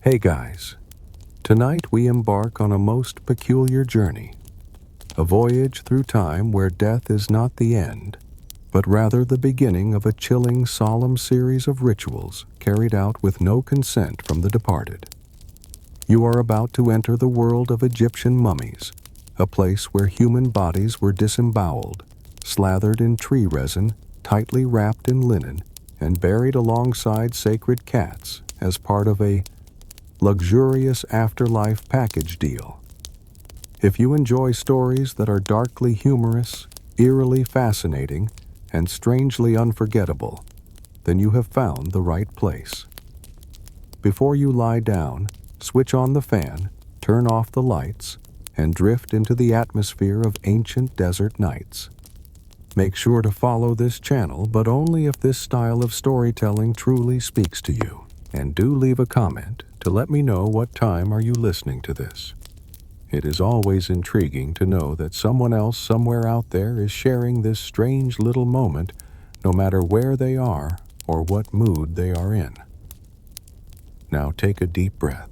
Hey guys, tonight we embark on a most peculiar journey, a voyage through time where death is not the end, but rather the beginning of a chilling, solemn series of rituals carried out with no consent from the departed. You are about to enter the world of Egyptian mummies, a place where human bodies were disemboweled, slathered in tree resin, tightly wrapped in linen, and buried alongside sacred cats as part of a luxurious afterlife package deal. If you enjoy stories that are darkly humorous, eerily fascinating, and strangely unforgettable, then you have found the right place. Before you lie down, switch on the fan, turn off the lights, and drift into the atmosphere of ancient desert nights. Make sure to follow this channel, but only if this style of storytelling truly speaks to you. And do leave a comment to let me know what time are you listening to this. It is always intriguing to know that someone else somewhere out there is sharing this strange little moment, no matter where they are or what mood they are in. Now take a deep breath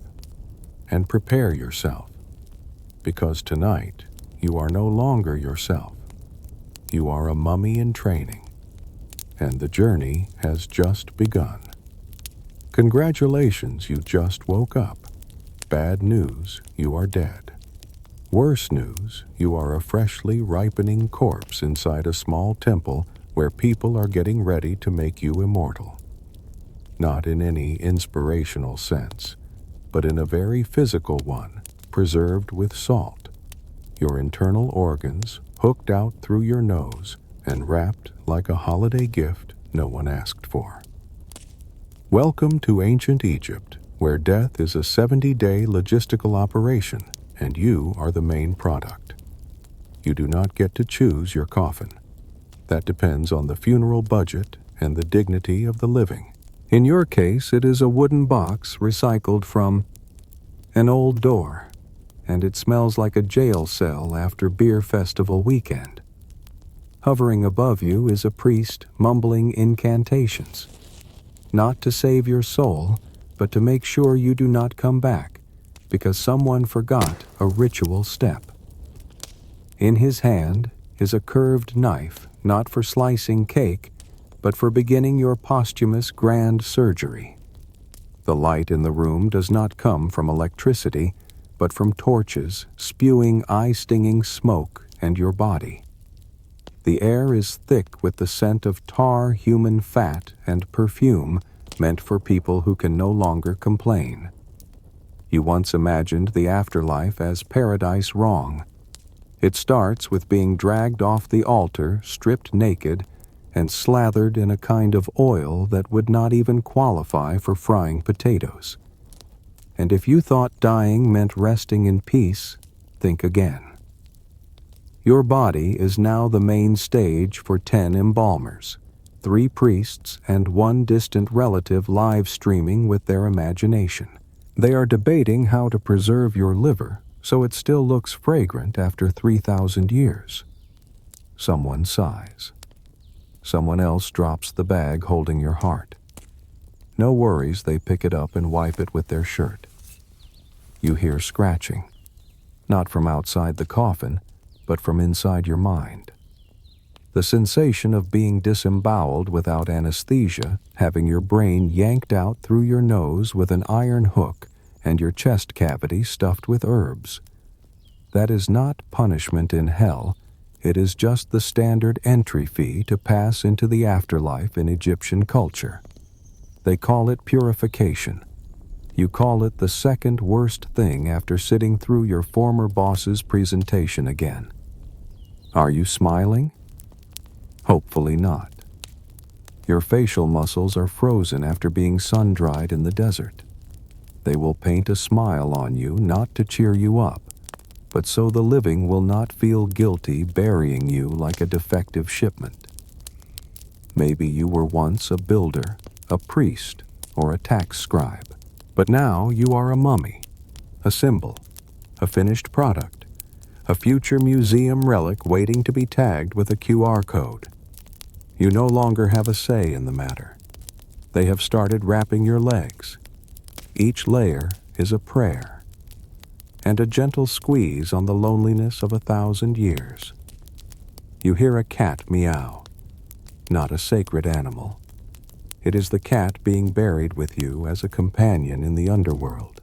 and prepare yourself, because tonight you are no longer yourself. You are a mummy in training, and the journey has just begun. Congratulations, you just woke up. Bad news, you are dead. Worse news, you are a freshly ripening corpse inside a small temple where people are getting ready to make you immortal. Not in any inspirational sense, but in a very physical one, preserved with salt. Your internal organs hooked out through your nose and wrapped like a holiday gift no one asked for. Welcome to ancient Egypt, where death is a 70-day logistical operation, and you are the main product. You do not get to choose your coffin. That depends on the funeral budget and the dignity of the living. In your case, it is a wooden box recycled from an old door, and it smells like a jail cell after beer festival weekend. Hovering above you is a priest mumbling incantations, not to save your soul, but to make sure you do not come back, because someone forgot a ritual step. In his hand is a curved knife, not for slicing cake, but for beginning your posthumous grand surgery. The light in the room does not come from electricity, but from torches spewing eye-stinging smoke and your body. The air is thick with the scent of tar, human fat, and perfume meant for people who can no longer complain. You once imagined the afterlife as paradise wrong. It starts with being dragged off the altar, stripped naked, and slathered in a kind of oil that would not even qualify for frying potatoes. And if you thought dying meant resting in peace, think again. Your body is now the main stage for 10 embalmers, 3 priests and 1 distant relative live streaming with their imagination. They are debating how to preserve your liver so it still looks fragrant after 3,000 years. Someone sighs. Someone else drops the bag holding your heart. No worries, they pick it up and wipe it with their shirt. You hear scratching, not from outside the coffin, but from inside your mind. The sensation of being disemboweled without anesthesia, having your brain yanked out through your nose with an iron hook and your chest cavity stuffed with herbs. That is not punishment in hell, it is just the standard entry fee to pass into the afterlife in Egyptian culture. They call it purification. You call it the second worst thing after sitting through your former boss's presentation again. Are you smiling? Hopefully not. Your facial muscles are frozen after being sun-dried in the desert. They will paint a smile on you not to cheer you up, but so the living will not feel guilty burying you like a defective shipment. Maybe you were once a builder, a priest, or a tax scribe. But now you are a mummy, a symbol, a finished product, a future museum relic waiting to be tagged with a QR code. You no longer have a say in the matter. They have started wrapping your legs. Each layer is a prayer, and a gentle squeeze on the loneliness of 1,000 years. You hear a cat meow, not a sacred animal. It is the cat being buried with you as a companion in the underworld.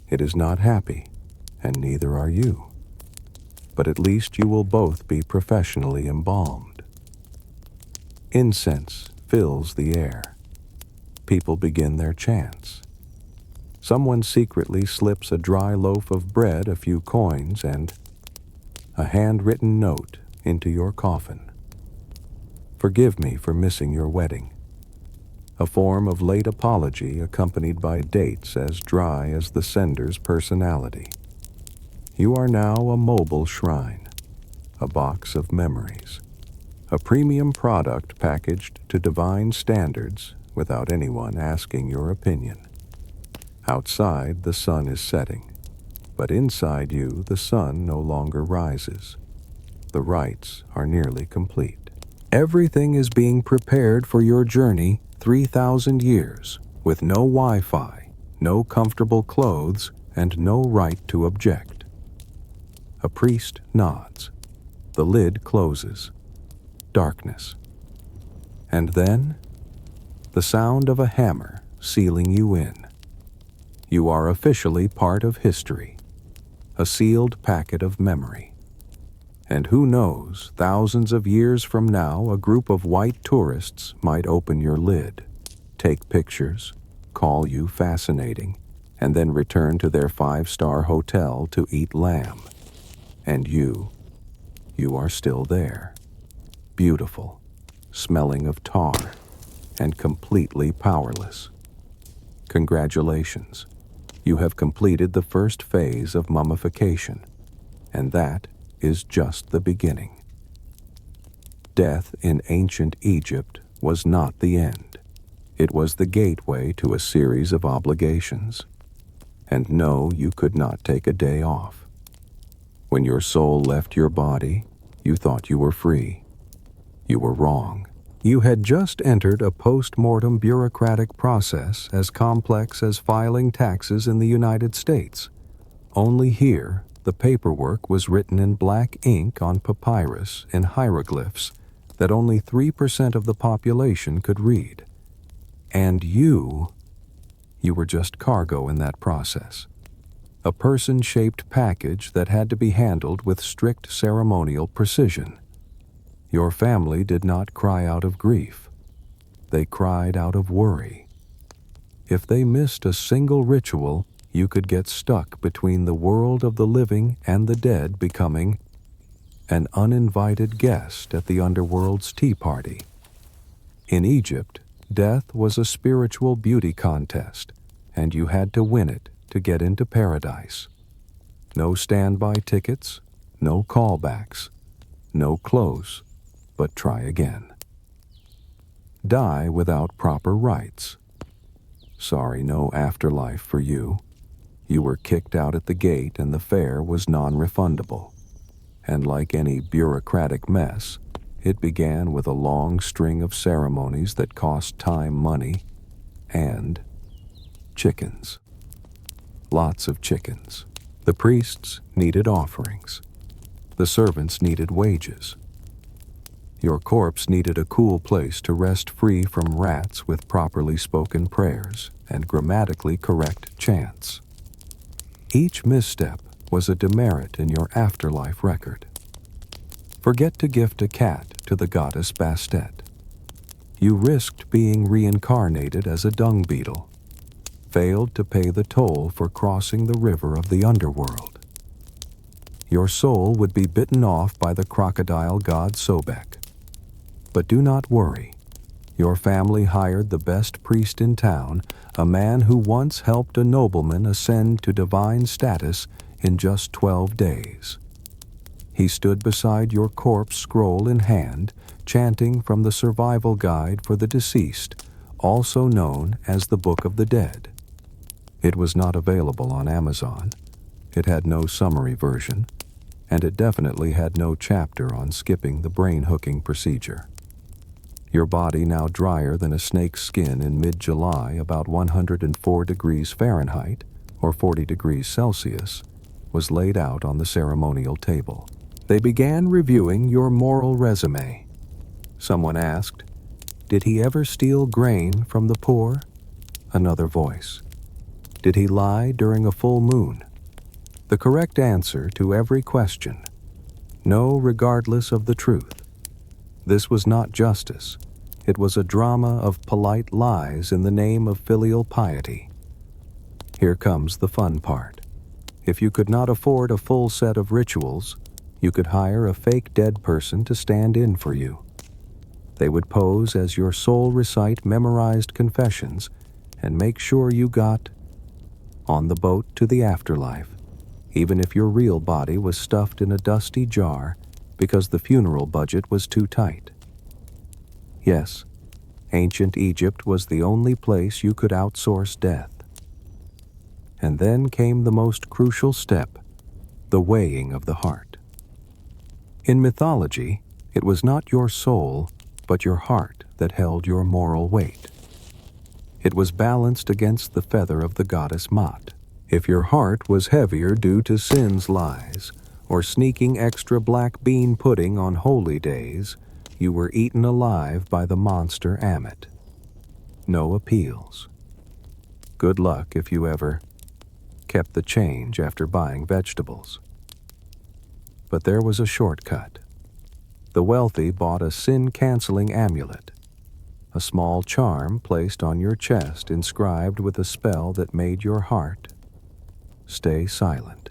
It is not happy, and neither are you. But at least you will both be professionally embalmed. Incense fills the air. People begin their chants. Someone secretly slips a dry loaf of bread, a few coins, and a handwritten note into your coffin. Forgive me for missing your wedding. A form of late apology accompanied by dates as dry as the sender's personality. You are now a mobile shrine, a box of memories, a premium product packaged to divine standards without anyone asking your opinion. Outside, the sun is setting, but inside you, the sun no longer rises. The rites are nearly complete. Everything is being prepared for your journey 3,000 years, with no Wi-Fi, no comfortable clothes, and no right to object. A priest nods. The lid closes. Darkness. And then, the sound of a hammer sealing you in. You are officially part of history, a sealed packet of memory. And who knows, thousands of years from now, a group of white tourists might open your lid, take pictures, call you fascinating, and then return to their 5-star hotel to eat lamb. And you are still there, beautiful, smelling of tar, and completely powerless. Congratulations, you have completed the first phase of mummification, and that is just the beginning. Death in ancient Egypt was not the end. It was the gateway to a series of obligations. And no, you could not take a day off. When your soul left your body, you thought you were free. You were wrong. You had just entered a post-mortem bureaucratic process as complex as filing taxes in the United States. Only here, the paperwork was written in black ink on papyrus in hieroglyphs that only 3% of the population could read. And you were just cargo in that process. A person-shaped package that had to be handled with strict ceremonial precision. Your family did not cry out of grief. They cried out of worry. If they missed a single ritual, you could get stuck between the world of the living and the dead, becoming an uninvited guest at the underworld's tea party. In Egypt, death was a spiritual beauty contest, and you had to win it to get into paradise. No standby tickets, no callbacks, no close, but try again. Die without proper rites. Sorry, no afterlife for you. You were kicked out at the gate and the fare was non-refundable. And like any bureaucratic mess, it began with a long string of ceremonies that cost time, money, and chickens. Lots of chickens. The priests needed offerings. The servants needed wages. Your corpse needed a cool place to rest free from rats with properly spoken prayers and grammatically correct chants. Each misstep was a demerit in your afterlife record. Forget to gift a cat to the goddess Bastet. You risked being reincarnated as a dung beetle. Failed to pay the toll for crossing the river of the underworld. Your soul would be bitten off by the crocodile god Sobek. But do not worry. Your family hired the best priest in town, a man who once helped a nobleman ascend to divine status in just 12 days. He stood beside your corpse, scroll in hand, chanting from the survival guide for the deceased, also known as the Book of the Dead. It was not available on Amazon. It had no summary version, and it definitely had no chapter on skipping the brain-hooking procedure. Your body now drier than a snake's skin in mid-July, about 104 degrees Fahrenheit, or 40 degrees Celsius, was laid out on the ceremonial table. They began reviewing your moral resume. Someone asked, "Did he ever steal grain from the poor?" Another voice, "Did he lie during a full moon?" The correct answer to every question, no, regardless of the truth. This was not justice. It was a drama of polite lies in the name of filial piety. Here comes the fun part. If you could not afford a full set of rituals, you could hire a fake dead person to stand in for you. They would pose as your soul recite memorized confessions and make sure you got on the boat to the afterlife, even if your real body was stuffed in a dusty jar because the funeral budget was too tight. Yes, ancient Egypt was the only place you could outsource death. And then came the most crucial step, the weighing of the heart. In mythology, it was not your soul, but your heart that held your moral weight. It was balanced against the feather of the goddess Mat. If your heart was heavier due to sin's lies, or sneaking extra black bean pudding on holy days, you were eaten alive by the monster Ammit. No appeals. Good luck if you ever kept the change after buying vegetables. But there was a shortcut. The wealthy bought a sin-canceling amulet, a small charm placed on your chest inscribed with a spell that made your heart stay silent.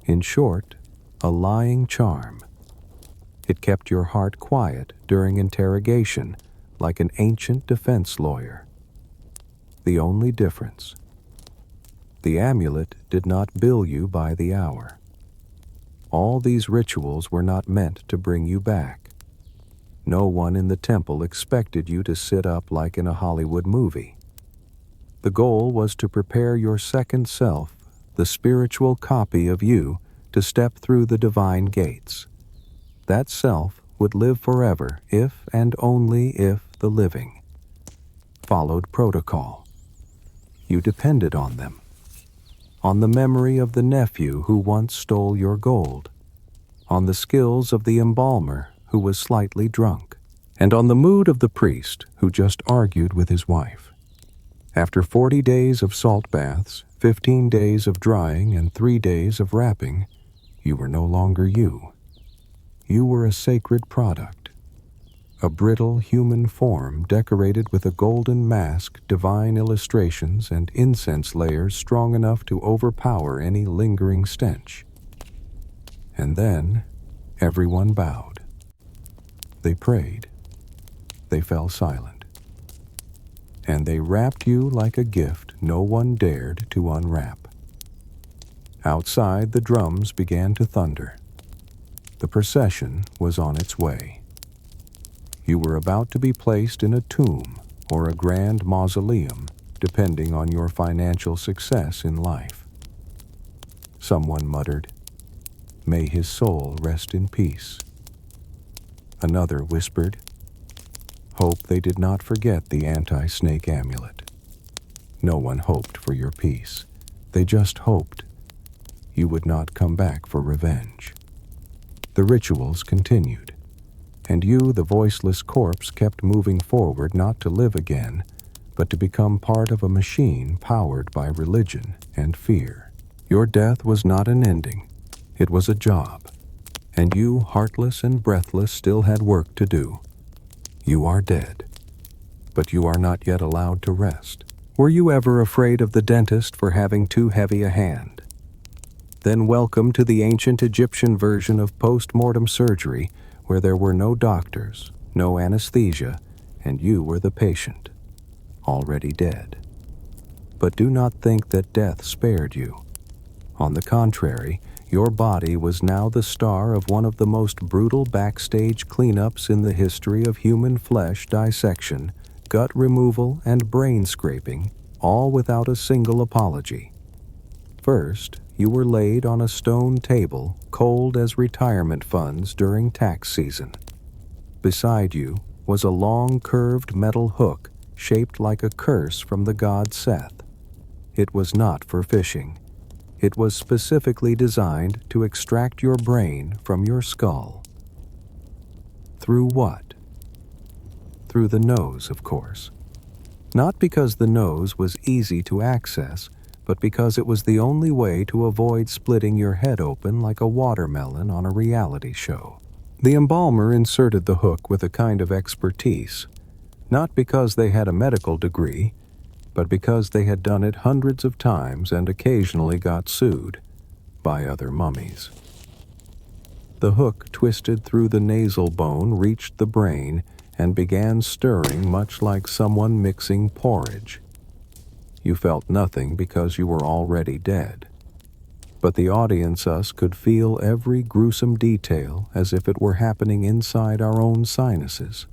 In short, a lying charm. It kept your heart quiet during interrogation like an ancient defense lawyer. The only difference, the amulet did not bill you by the hour. All these rituals were not meant to bring you back. No one in the temple expected you to sit up like in a Hollywood movie. The goal was to prepare your second self, the spiritual copy of you, to step through the divine gates. That self would live forever if and only if the living followed protocol. You depended on them. On the memory of the nephew who once stole your gold, on the skills of the embalmer who was slightly drunk, and on the mood of the priest who just argued with his wife. After 40 days of salt baths, 15 days of drying, and 3 days of wrapping, you were no longer you. You were a sacred product, a brittle human form decorated with a golden mask, divine illustrations, and incense layers strong enough to overpower any lingering stench. And then, everyone bowed. They prayed. They fell silent. And they wrapped you like a gift no one dared to unwrap. Outside, the drums began to thunder. The procession was on its way. You were about to be placed in a tomb or a grand mausoleum, depending on your financial success in life. Someone muttered, "May his soul rest in peace." Another whispered, "Hope they did not forget the anti-snake amulet." No one hoped for your peace. They just hoped you would not come back for revenge. The rituals continued, and you, the voiceless corpse, kept moving forward not to live again, but to become part of a machine powered by religion and fear. Your death was not an ending. It was a job, and you, heartless and breathless, still had work to do. You are dead, but you are not yet allowed to rest. Were you ever afraid of the dentist for having too heavy a hand? Then welcome to the ancient Egyptian version of post-mortem surgery, where there were no doctors, no anesthesia, and you were the patient, already dead. But do not think that death spared you. On the contrary, your body was now the star of one of the most brutal backstage cleanups in the history of human flesh dissection, gut removal, and brain scraping, all without a single apology. First, you were laid on a stone table, cold as retirement funds during tax season. Beside you was a long, curved metal hook shaped like a curse from the god Seth. It was not for fishing. It was specifically designed to extract your brain from your skull. Through what? Through the nose, of course. Not because the nose was easy to access, but because it was the only way to avoid splitting your head open like a watermelon on a reality show. The embalmer inserted the hook with a kind of expertise, not because they had a medical degree, but because they had done it hundreds of times and occasionally got sued by other mummies. The hook twisted through the nasal bone, reached the brain, and began stirring much like someone mixing porridge. You felt nothing because you were already dead. But the audience us could feel every gruesome detail as if it were happening inside our own sinuses.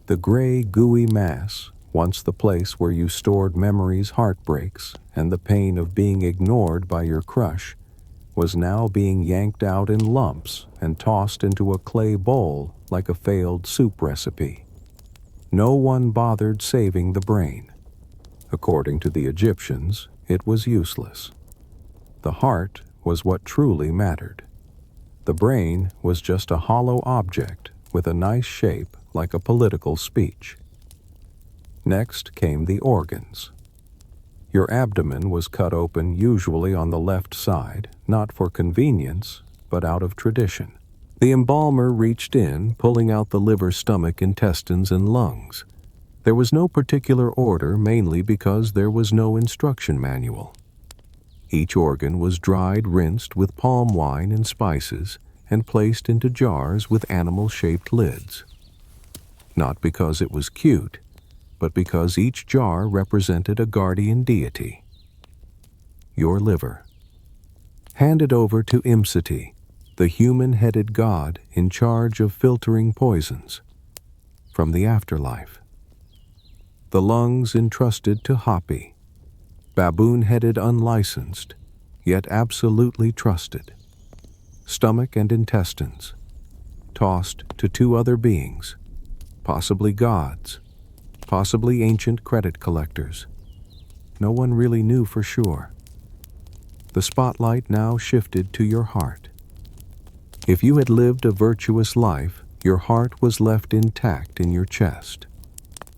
The gray, gooey mass, once the place where you stored memories, heartbreaks, and the pain of being ignored by your crush, was now being yanked out in lumps and tossed into a clay bowl like a failed soup recipe. No one bothered saving the brain. According to the Egyptians, it was useless. The heart was what truly mattered. The brain was just a hollow object with a nice shape like a political speech. Next came the organs. Your abdomen was cut open usually on the left side, not for convenience, but out of tradition. The embalmer reached in, pulling out the liver, stomach, intestines, and lungs. There was no particular order, mainly because there was no instruction manual. Each organ was dried, rinsed with palm wine and spices, and placed into jars with animal-shaped lids. Not because it was cute, but because each jar represented a guardian deity. Your liver. Handed over to Imhotep, the human-headed god in charge of filtering poisons from the afterlife. The lungs entrusted to Hapi, baboon-headed unlicensed, yet absolutely trusted. Stomach and intestines, tossed to two other beings, possibly gods, possibly ancient credit collectors. No one really knew for sure. The spotlight now shifted to your heart. If you had lived a virtuous life, your heart was left intact in your chest.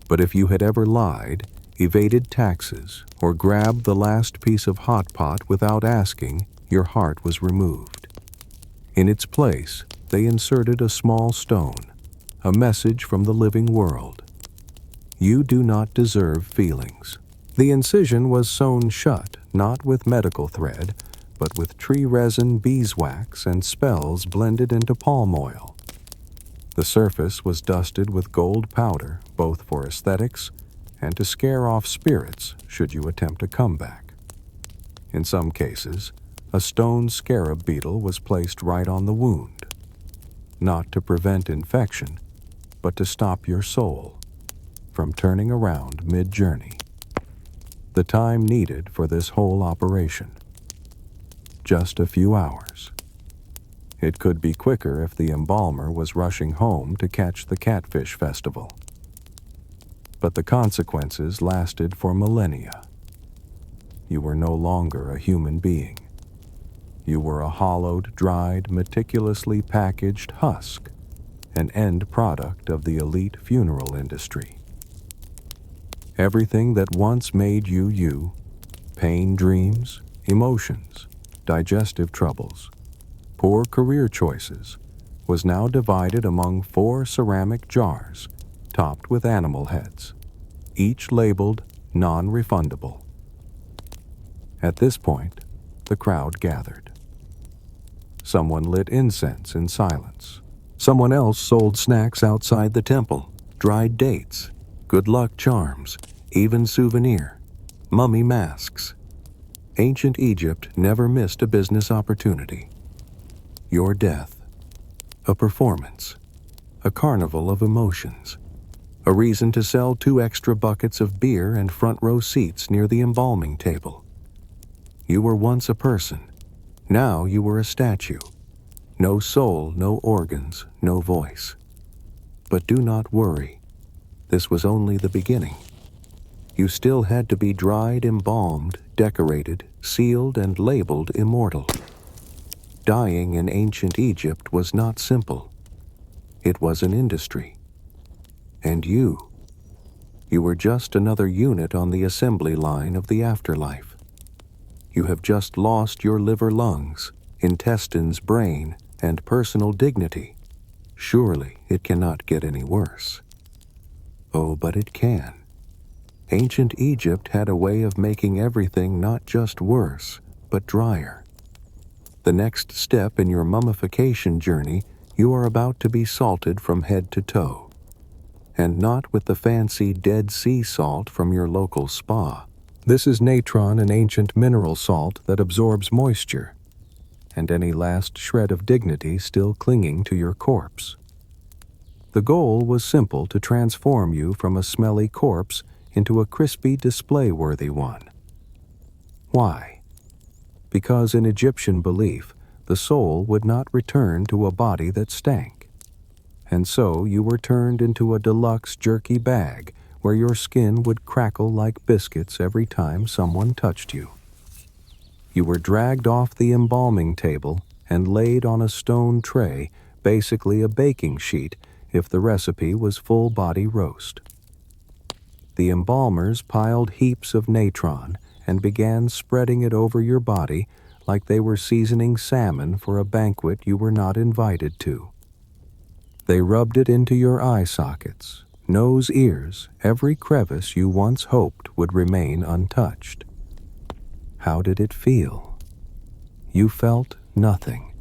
But if you had ever lied, evaded taxes, or grabbed the last piece of hot pot without asking, your heart was removed. In its place, they inserted a small stone, a message from the living world. You do not deserve feelings. The incision was sewn shut, not with medical thread, but with tree resin, beeswax, and spells blended into palm oil. The surface was dusted with gold powder, both for aesthetics and to scare off spirits should you attempt a comeback. In some cases, a stone scarab beetle was placed right on the wound, not to prevent infection, but to stop your soul from turning around mid-journey. The time needed for this whole operation. Just a few hours. It could be quicker if the embalmer was rushing home to catch the catfish festival. But the consequences lasted for millennia. You were no longer a human being. You were a hollowed, dried, meticulously packaged husk, an end product of the elite funeral industry. Everything that once made you you, pain, dreams, emotions, digestive troubles, poor career choices, was now divided among 4 ceramic jars topped with animal heads, each labeled non-refundable. At this point, the crowd gathered. Someone lit incense in silence. Someone else sold snacks outside the temple, dried dates, good luck charms, even souvenir, mummy masks. Ancient Egypt never missed a business opportunity. Your death. A performance. A carnival of emotions. A reason to sell 2 extra buckets of beer and front row seats near the embalming table. You were once a person. Now you were a statue. No soul, no organs, no voice. But do not worry. This was only the beginning. You still had to be dried, embalmed, decorated, sealed, and labeled immortal. Dying in ancient Egypt was not simple. It was an industry. And you were just another unit on the assembly line of the afterlife. You have just lost your liver, lungs, intestines, brain, and personal dignity. Surely it cannot get any worse. Oh, but it can. Ancient Egypt had a way of making everything not just worse, but drier. The next step in your mummification journey, you are about to be salted from head to toe. And not with the fancy Dead Sea salt from your local spa. This is natron, an ancient mineral salt that absorbs moisture, and any last shred of dignity still clinging to your corpse. The goal was simple: to transform you from a smelly corpse into a crispy, display-worthy one. Why? Because in Egyptian belief, the soul would not return to a body that stank. And so you were turned into a deluxe jerky bag where your skin would crackle like biscuits every time someone touched you. You were dragged off the embalming table and laid on a stone tray, basically a baking sheet if the recipe was full-body roast. The embalmers piled heaps of natron and began spreading it over your body like they were seasoning salmon for a banquet you were not invited to. They rubbed it into your eye sockets, nose, ears, every crevice you once hoped would remain untouched. How did it feel? You felt nothing.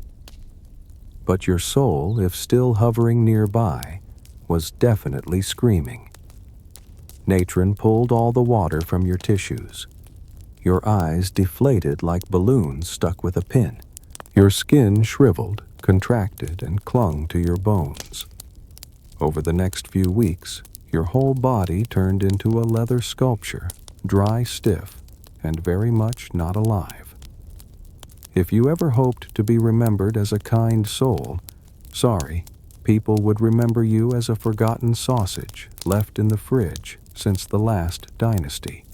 But your soul, if still hovering nearby, was definitely screaming. Natron pulled all the water from your tissues. Your eyes deflated like balloons stuck with a pin. Your skin shriveled, contracted, and clung to your bones. Over the next few weeks, your whole body turned into a leather sculpture, dry, stiff, and very much not alive. If you ever hoped to be remembered as a kind soul, sorry, people would remember you as a forgotten sausage left in the fridge since the last dynasty.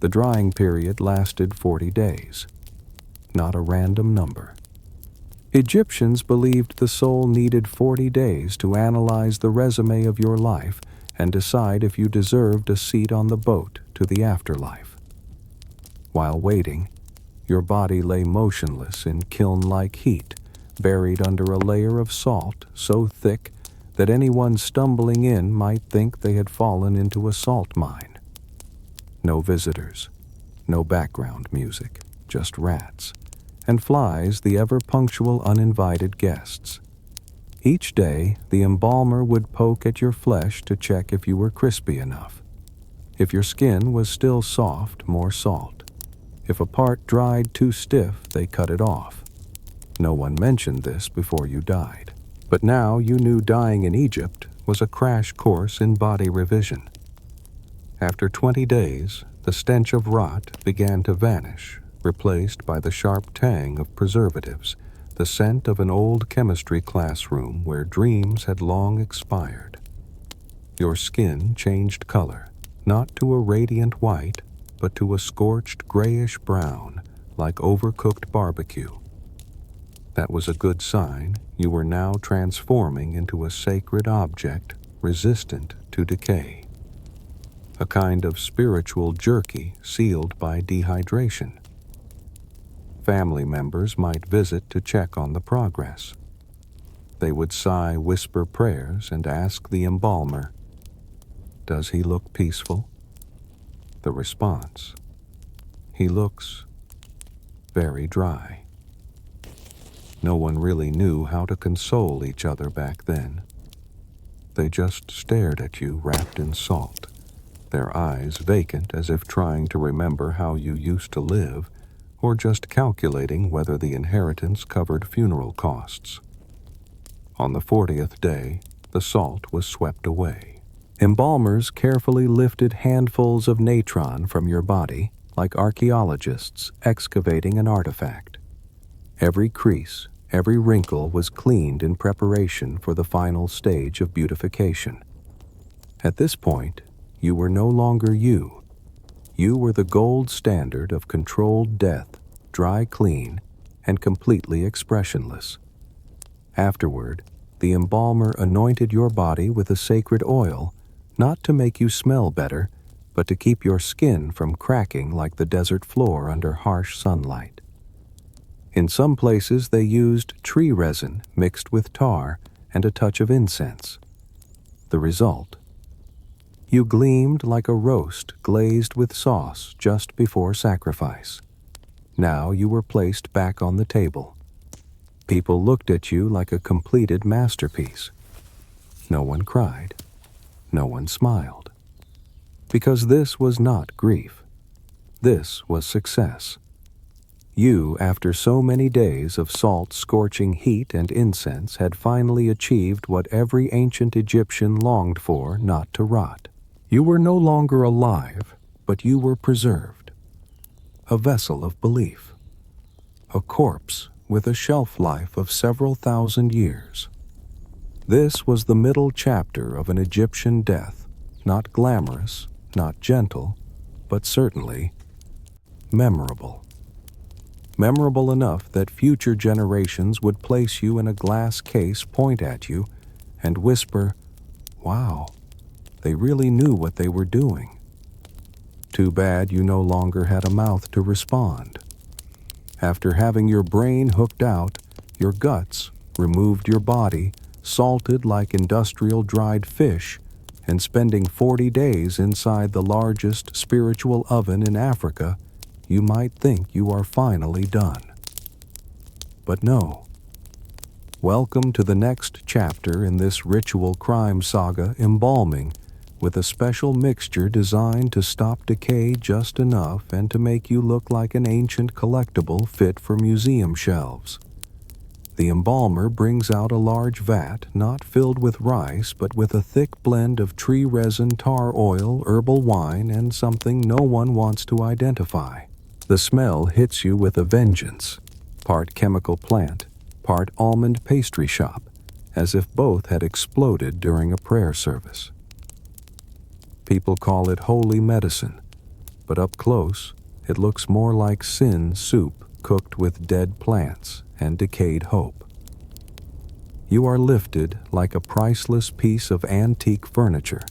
The drying period lasted 40 days. Not a random number. Egyptians believed the soul needed 40 days to analyze the resume of your life and decide if you deserved a seat on the boat to the afterlife. While waiting, your body lay motionless in kiln-like heat, buried under a layer of salt so thick that anyone stumbling in might think they had fallen into a salt mine. No visitors, no background music, just rats, and flies, the ever-punctual uninvited guests. Each day, the embalmer would poke at your flesh to check if you were crispy enough. If your skin was still soft, more salt. If a part dried too stiff, they cut it off. No one mentioned this before you died. But now you knew dying in Egypt was a crash course in body revision. After 20 days, the stench of rot began to vanish, replaced by the sharp tang of preservatives, the scent of an old chemistry classroom where dreams had long expired. Your skin changed color, not to a radiant white, but to a scorched grayish-brown, like overcooked barbecue. That was a good sign. You were now transforming into a sacred object resistant to decay. A kind of spiritual jerky sealed by dehydration. Family members might visit to check on the progress. They would sigh, whisper prayers, and ask the embalmer, "Does he look peaceful?" The response, "He looks very dry." No one really knew how to console each other back then. They just stared at you wrapped in salt, their eyes vacant as if trying to remember how you used to live, or just calculating whether the inheritance covered funeral costs. On the 40th day, the salt was swept away. Embalmers carefully lifted handfuls of natron from your body, like archaeologists excavating an artifact. Every crease, every wrinkle was cleaned in preparation for the final stage of beautification. At this point, you were no longer you. You were the gold standard of controlled death, dry clean, and completely expressionless. Afterward, the embalmer anointed your body with a sacred oil, not to make you smell better, but to keep your skin from cracking like the desert floor under harsh sunlight. In some places they used tree resin mixed with tar and a touch of incense. The result: you gleamed like a roast glazed with sauce just before sacrifice. Now you were placed back on the table. People looked at you like a completed masterpiece. No one cried. No one smiled. Because this was not grief. This was success. You, after so many days of salt-scorching heat and incense, had finally achieved what every ancient Egyptian longed for, not to rot. You were no longer alive, but you were preserved. A vessel of belief. A corpse with a shelf life of several thousand years. This was the middle chapter of an Egyptian death, not glamorous, not gentle, but certainly memorable. Memorable enough that future generations would place you in a glass case, point at you, and whisper, "Wow, they really knew what they were doing." Too bad you no longer had a mouth to respond. After having your brain hooked out, your guts, removed your body, salted like industrial dried fish, and spending 40 days inside the largest spiritual oven in Africa, you might think you are finally done. But no. Welcome to the next chapter in this ritual crime saga, embalming, with a special mixture designed to stop decay just enough and to make you look like an ancient collectible fit for museum shelves. The embalmer brings out a large vat not filled with rice but with a thick blend of tree resin, tar oil, herbal wine, and something no one wants to identify. The smell hits you with a vengeance, part chemical plant, part almond pastry shop, as if both had exploded during a prayer service. People call it holy medicine, but up close, it looks more like sin soup cooked with dead plants and decayed hope. You are lifted like a priceless piece of antique furniture.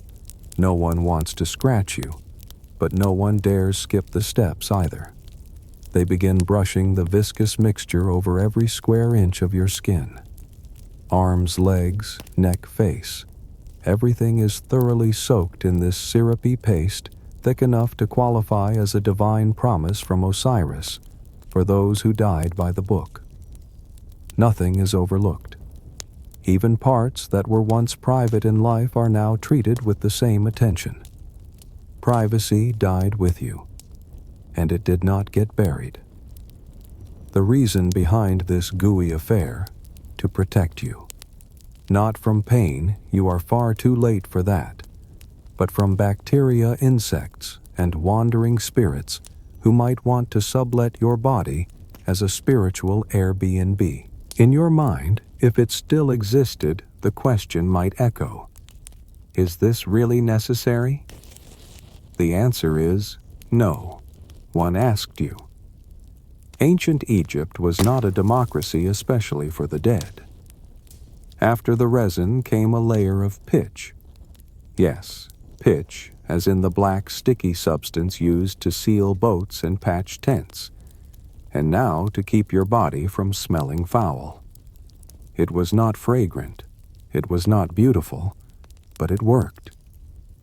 No one wants to scratch you, but no one dares skip the steps either. They begin brushing the viscous mixture over every square inch of your skin. Arms, legs, neck, face. Everything is thoroughly soaked in this syrupy paste, thick enough to qualify as a divine promise from Osiris for those who died by the book. Nothing is overlooked. Even parts that were once private in life are now treated with the same attention. Privacy died with you, and it did not get buried. The reason behind this gooey affair: to protect you. Not from pain, you are far too late for that, but from bacteria, insects, and wandering spirits who might want to sublet your body as a spiritual Airbnb. In your mind, if it still existed, the question might echo: is this really necessary? The answer is no. One asked you. Ancient Egypt was not a democracy, especially for the dead. After the resin came a layer of pitch. Yes, pitch, as in the black sticky substance used to seal boats and patch tents, and now to keep your body from smelling foul. It was not fragrant, it was not beautiful, but it worked.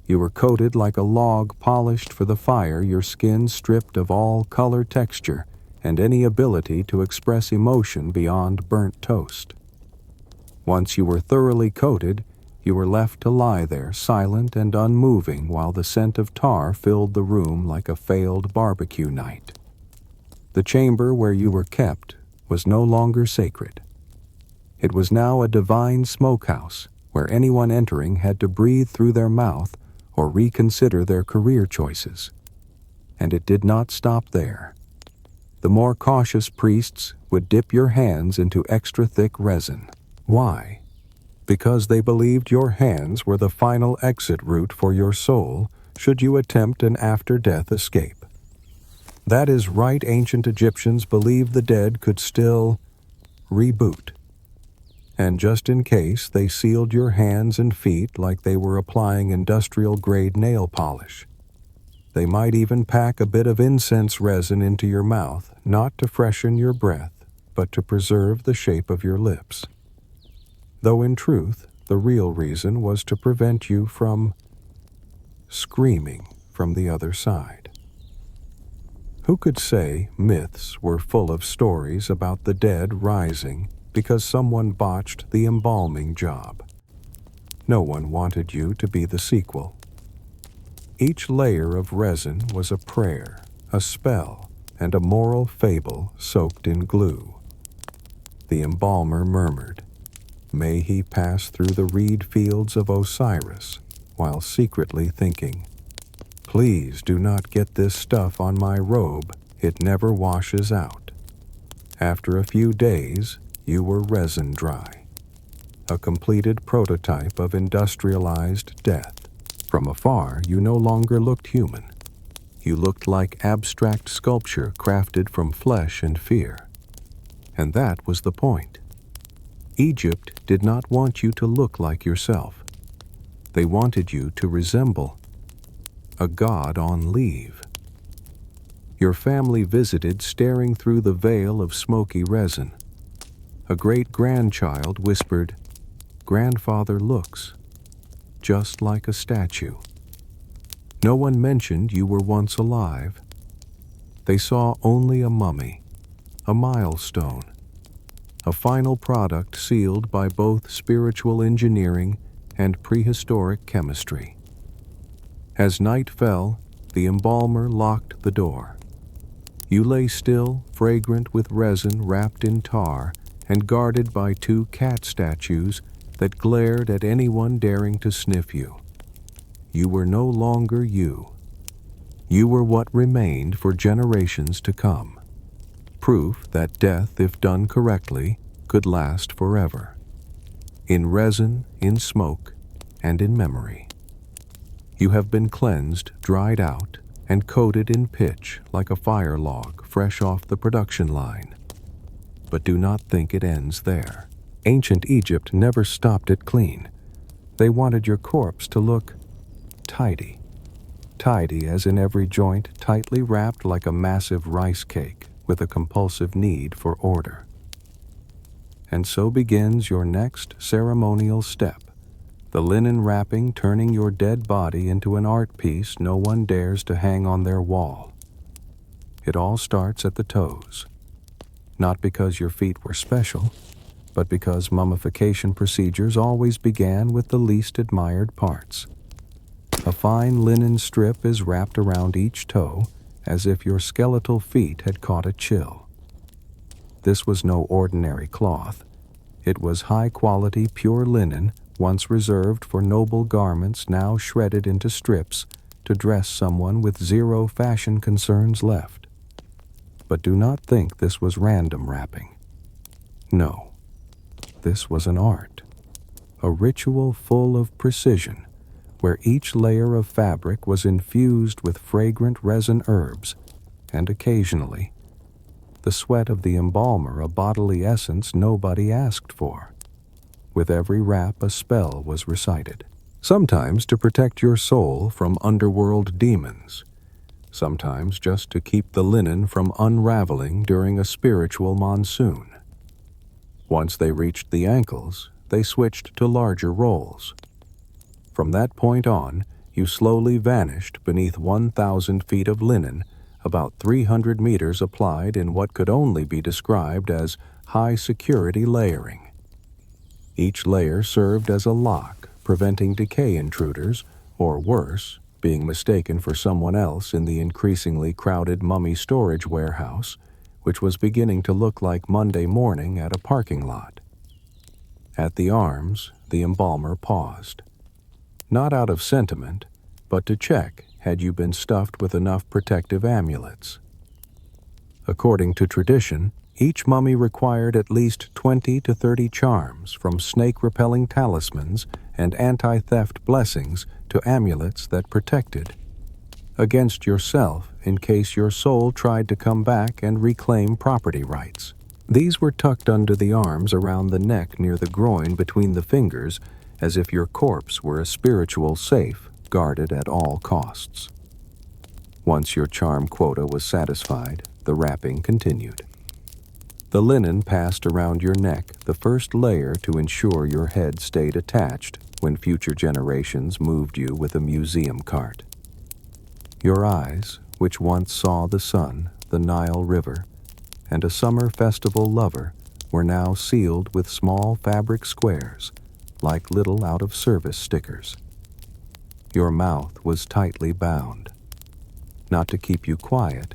You were coated like a log polished for the fire, your skin stripped of all color, texture, and any ability to express emotion beyond burnt toast. Once you were thoroughly coated, you were left to lie there, silent and unmoving, while the scent of tar filled the room like a failed barbecue night. The chamber where you were kept was no longer sacred. It was now a divine smokehouse where anyone entering had to breathe through their mouth or reconsider their career choices. And it did not stop there. The more cautious priests would dip your hands into extra thick resin. Why? Because they believed your hands were the final exit route for your soul should you attempt an after-death escape. That is right, ancient Egyptians believed the dead could still reboot. And just in case, they sealed your hands and feet like they were applying industrial-grade nail polish. They might even pack a bit of incense resin into your mouth, not to freshen your breath, but to preserve the shape of your lips. Though in truth, the real reason was to prevent you from screaming from the other side. Who could say myths were full of stories about the dead rising because someone botched the embalming job? No one wanted you to be the sequel. Each layer of resin was a prayer, a spell, and a moral fable soaked in glue. The embalmer murmured, "May he pass through the reed fields of Osiris," while secretly thinking, "Please do not get this stuff on my robe, it never washes out." After a few days, you were resin dry, a completed prototype of industrialized death. From afar, you no longer looked human. You looked like abstract sculpture crafted from flesh and fear. And that was the point. Egypt did not want you to look like yourself. They wanted you to resemble a god on leave. Your family visited, staring through the veil of smoky resin. A great-grandchild whispered, "Grandfather looks just like a statue." No one mentioned you were once alive. They saw only a mummy, a milestone, a final product sealed by both spiritual engineering and prehistoric chemistry. As night fell, the embalmer locked the door. You lay still, fragrant with resin wrapped in tar, and guarded by two cat statues that glared at anyone daring to sniff you. You were no longer you. You were what remained for generations to come. Proof that death, if done correctly, could last forever. In resin, in smoke, and in memory. You have been cleansed, dried out, and coated in pitch like a fire log fresh off the production line. But do not think it ends there. Ancient Egypt never stopped it clean. They wanted your corpse to look tidy. Tidy as in every joint, tightly wrapped like a massive rice cake with a compulsive need for order. And so begins your next ceremonial step, the linen wrapping turning your dead body into an art piece no one dares to hang on their wall. It all starts at the toes. Not because your feet were special, but because mummification procedures always began with the least admired parts. A fine linen strip is wrapped around each toe as if your skeletal feet had caught a chill. This was no ordinary cloth. It was high-quality, pure linen, once reserved for noble garments, now shredded into strips to dress someone with zero fashion concerns left. But do not think this was random wrapping. No. This was an art, a ritual full of precision, where each layer of fabric was infused with fragrant resin herbs, and occasionally, the sweat of the embalmer, a bodily essence nobody asked for. With every wrap, a spell was recited, sometimes to protect your soul from underworld demons, sometimes just to keep the linen from unraveling during a spiritual monsoon. Once they reached the ankles, they switched to larger rolls. From that point on, you slowly vanished beneath 1,000 feet of linen, about 300 meters applied in what could only be described as high-security layering. Each layer served as a lock, preventing decay intruders, or worse, being mistaken for someone else in the increasingly crowded mummy storage warehouse, which was beginning to look like Monday morning at a parking lot. At the arms, the embalmer paused. Not out of sentiment, but to check had you been stuffed with enough protective amulets. According to tradition, each mummy required at least 20 to 30 charms, from snake-repelling talismans and anti-theft blessings to amulets that protected against yourself in case your soul tried to come back and reclaim property rights. These were tucked under the arms around the neck near the groin between the fingers, as if your corpse were a spiritual safe guarded at all costs. Once your charm quota was satisfied, the wrapping continued. The linen passed around your neck, the first layer to ensure your head stayed attached when future generations moved you with a museum cart. Your eyes, which once saw the sun, the Nile River, and a summer festival lover, were now sealed with small fabric squares, like little out-of-service stickers. Your mouth was tightly bound. Not to keep you quiet,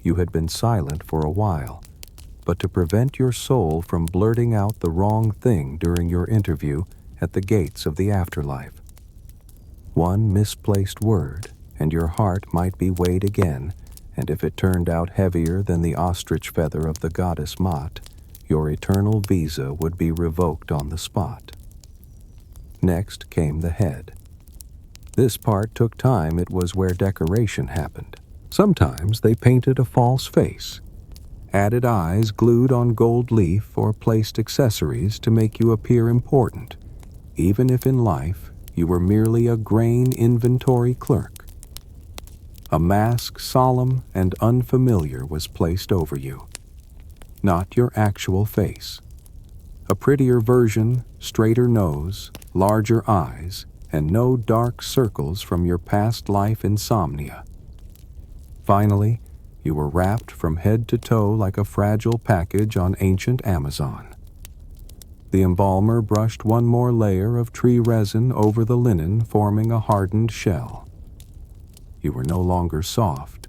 you had been silent for a while, but to prevent your soul from blurting out the wrong thing during your interview at the gates of the afterlife. One misplaced word, and your heart might be weighed again, and if it turned out heavier than the ostrich feather of the goddess Maat, your eternal visa would be revoked on the spot. Next came the head. This part took time. It was where decoration happened. Sometimes they painted a false face, added eyes glued on gold leaf, or placed accessories to make you appear important, even if in life you were merely a grain inventory clerk. A mask solemn and unfamiliar was placed over you. Not your actual face. A prettier version, straighter nose, larger eyes, and no dark circles from your past life insomnia. Finally, you were wrapped from head to toe like a fragile package on ancient Amazon. The embalmer brushed one more layer of tree resin over the linen, forming a hardened shell. You were no longer soft.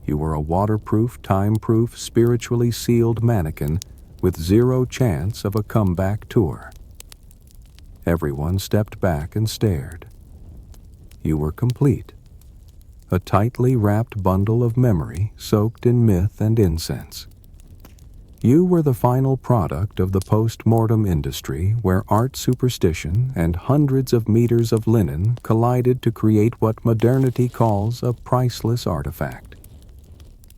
You were a waterproof, time-proof, spiritually sealed mannequin with zero chance of a comeback tour. Everyone stepped back and stared. You were complete. A tightly wrapped bundle of memory soaked in myth and incense. You were the final product of the post-mortem industry, where art superstition and hundreds of meters of linen collided to create what modernity calls a priceless artifact.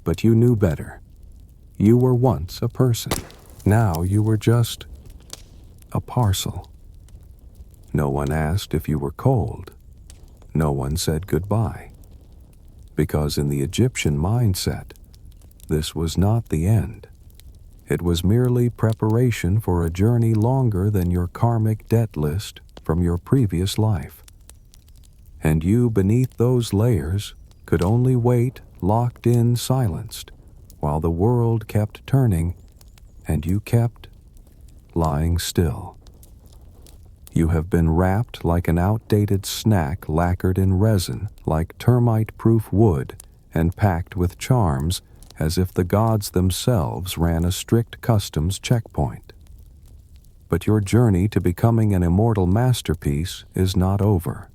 But you knew better. You were once a person. Now you were just a parcel. No one asked if you were cold. No one said goodbye. Because in the Egyptian mindset, this was not the end. It was merely preparation for a journey longer than your karmic debt list from your previous life. And you, beneath those layers, could only wait, locked in, silenced, while the world kept turning and you kept lying still. You have been wrapped like an outdated snack, lacquered in resin, like termite-proof wood, and packed with charms, as if the gods themselves ran a strict customs checkpoint. But your journey to becoming an immortal masterpiece is not over.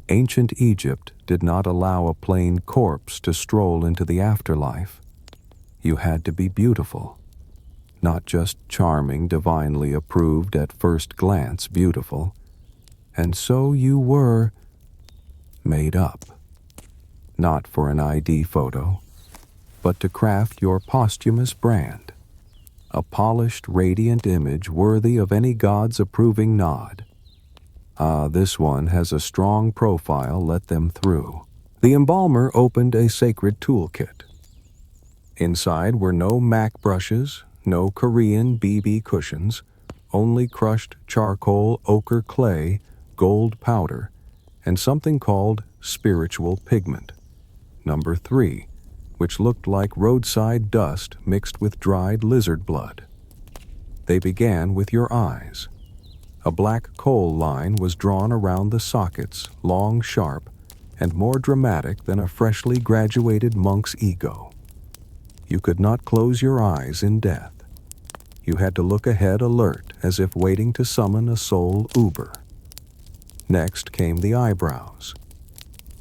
Ancient Egypt did not allow a plain corpse to stroll into the afterlife. You had to be beautiful. Not just charming, divinely approved at first glance beautiful. And so you were made up. Not for an ID photo, but to craft your posthumous brand. A polished, radiant image worthy of any god's approving nod. Ah, this one has a strong profile, let them through. The embalmer opened a sacred toolkit. Inside were no MAC brushes, no Korean BB cushions, only crushed charcoal, ochre clay, gold powder, and something called spiritual pigment, number 3, which looked like roadside dust mixed with dried lizard blood. They began with your eyes. A black coal line was drawn around the sockets, long, sharp, and more dramatic than a freshly graduated monk's ego. You could not close your eyes in death. You had to look ahead alert, as if waiting to summon a soul Uber. Next came the eyebrows.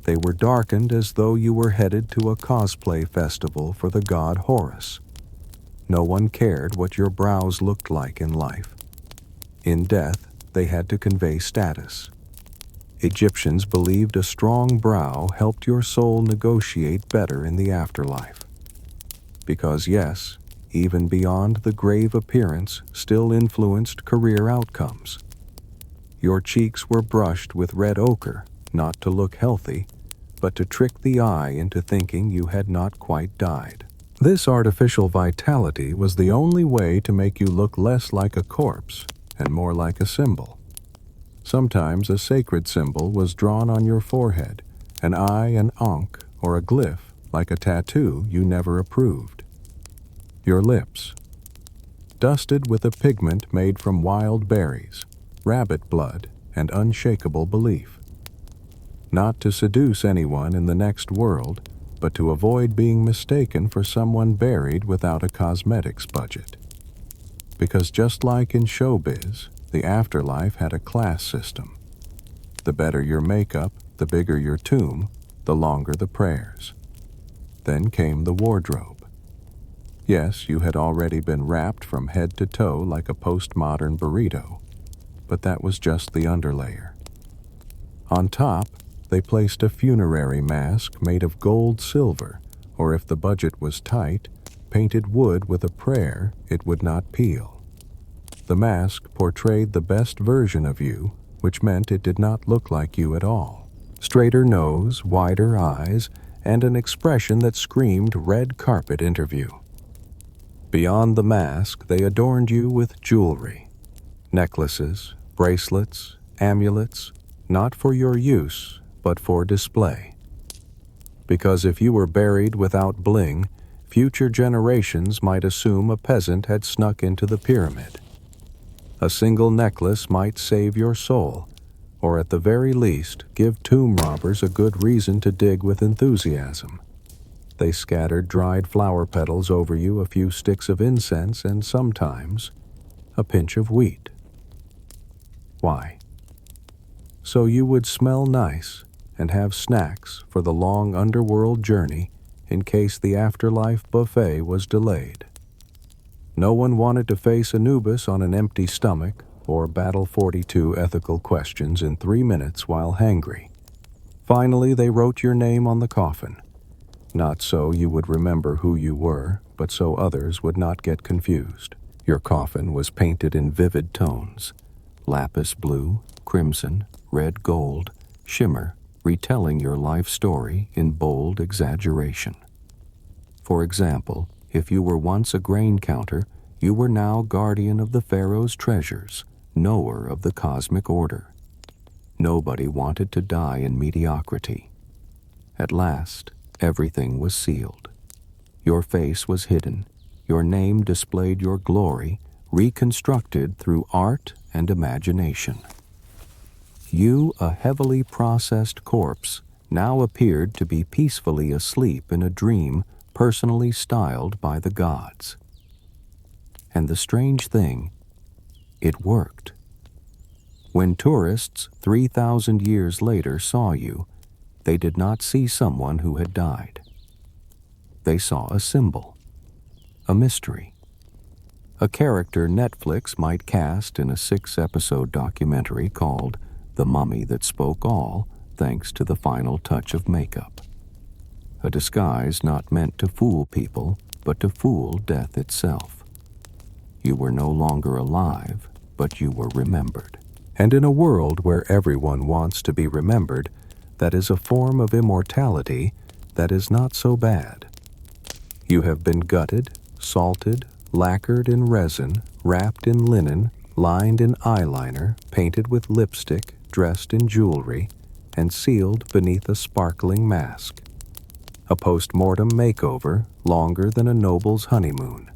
They were darkened as though you were headed to a cosplay festival for the god Horus. No one cared what your brows looked like in life. In death, they had to convey status. Egyptians believed a strong brow helped your soul negotiate better in the afterlife. Because yes, even beyond the grave appearance still influenced career outcomes. Your cheeks were brushed with red ochre, not to look healthy, but to trick the eye into thinking you had not quite died. This artificial vitality was the only way to make you look less like a corpse and more like a symbol. Sometimes a sacred symbol was drawn on your forehead, an eye, an ankh, or a glyph like a tattoo you never approved. Your lips, dusted with a pigment made from wild berries, rabbit blood, and unshakable belief. Not to seduce anyone in the next world, but to avoid being mistaken for someone buried without a cosmetics budget. Because just like in showbiz, the afterlife had a class system. The better your makeup, the bigger your tomb, the longer the prayers. Then came the wardrobe. Yes, you had already been wrapped from head to toe like a postmodern burrito, but that was just the underlayer. On top, they placed a funerary mask made of gold silver, or if the budget was tight, painted wood with a prayer it would not peel. The mask portrayed the best version of you, which meant it did not look like you at all. Straighter nose, wider eyes, and an expression that screamed red carpet interview. Beyond the mask, they adorned you with jewelry, necklaces, bracelets, amulets, not for your use, but for display. Because if you were buried without bling, future generations might assume a peasant had snuck into the pyramid. A single necklace might save your soul, or at the very least give tomb robbers a good reason to dig with enthusiasm. They scattered dried flower petals over you, a few sticks of incense, and sometimes a pinch of wheat. Why? So you would smell nice and have snacks for the long underworld journey in case the afterlife buffet was delayed. No one wanted to face Anubis on an empty stomach or battle 42 ethical questions in 3 minutes while hangry. Finally, they wrote your name on the coffin. Not so you would remember who you were, but so others would not get confused. Your coffin was painted in vivid tones: lapis blue, crimson, red gold, shimmer, retelling your life story in bold exaggeration. For example, if you were once a grain counter, you were now guardian of the pharaoh's treasures, knower of the cosmic order. Nobody wanted to die in mediocrity. At last, everything was sealed. Your face was hidden. Your name displayed your glory, reconstructed through art and imagination. You, a heavily processed corpse, now appeared to be peacefully asleep in a dream personally styled by the gods. And the strange thing, it worked. When tourists 3,000 years later saw you, they did not see someone who had died. They saw a symbol, a mystery, a character Netflix might cast in a 6-episode documentary called The Mummy That Spoke All, thanks to the final touch of makeup. A disguise not meant to fool people, but to fool death itself. You were no longer alive, but you were remembered. And in a world where everyone wants to be remembered, that is a form of immortality that is not so bad. You have been gutted, salted, lacquered in resin, wrapped in linen, lined in eyeliner, painted with lipstick, dressed in jewelry, and sealed beneath a sparkling mask. A post-mortem makeover longer than a noble's honeymoon.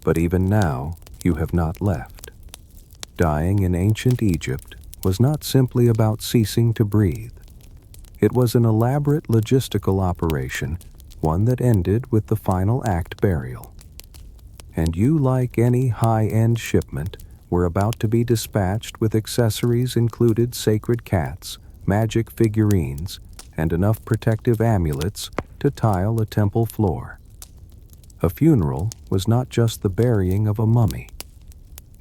But even now, you have not left. Dying in ancient Egypt was not simply about ceasing to breathe. It was an elaborate logistical operation, one that ended with the final act burial. And you, like any high-end shipment, were about to be dispatched with accessories included sacred cats, magic figurines, and enough protective amulets to tile a temple floor. A funeral was not just the burying of a mummy.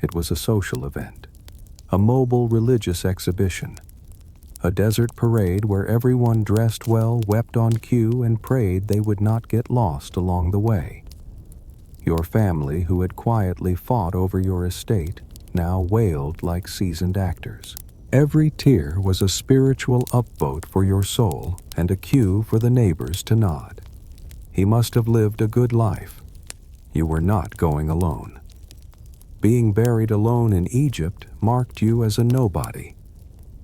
It was a social event, a mobile religious exhibition, A desert parade where everyone dressed well wept on cue and prayed they would not get lost along the way. Your family, who had quietly fought over your estate, now wailed like seasoned actors. Every tear was a spiritual upvote for your soul and a cue for the neighbors to nod. He must have lived a good life. You were not going alone. Being buried alone in Egypt marked you as a nobody.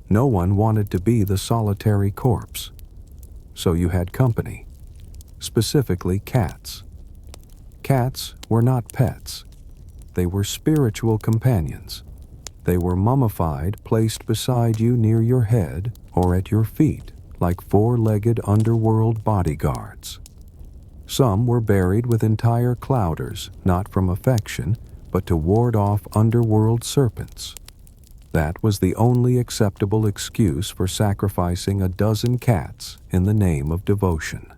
No one wanted to be the solitary corpse. So you had company, specifically cats. Cats were not pets. They were spiritual companions. They were mummified, placed beside you near your head or at your feet, like four-legged underworld bodyguards. Some were buried with entire clouders, not from affection, but to ward off underworld serpents. That was the only acceptable excuse for sacrificing a dozen cats in the name of devotion.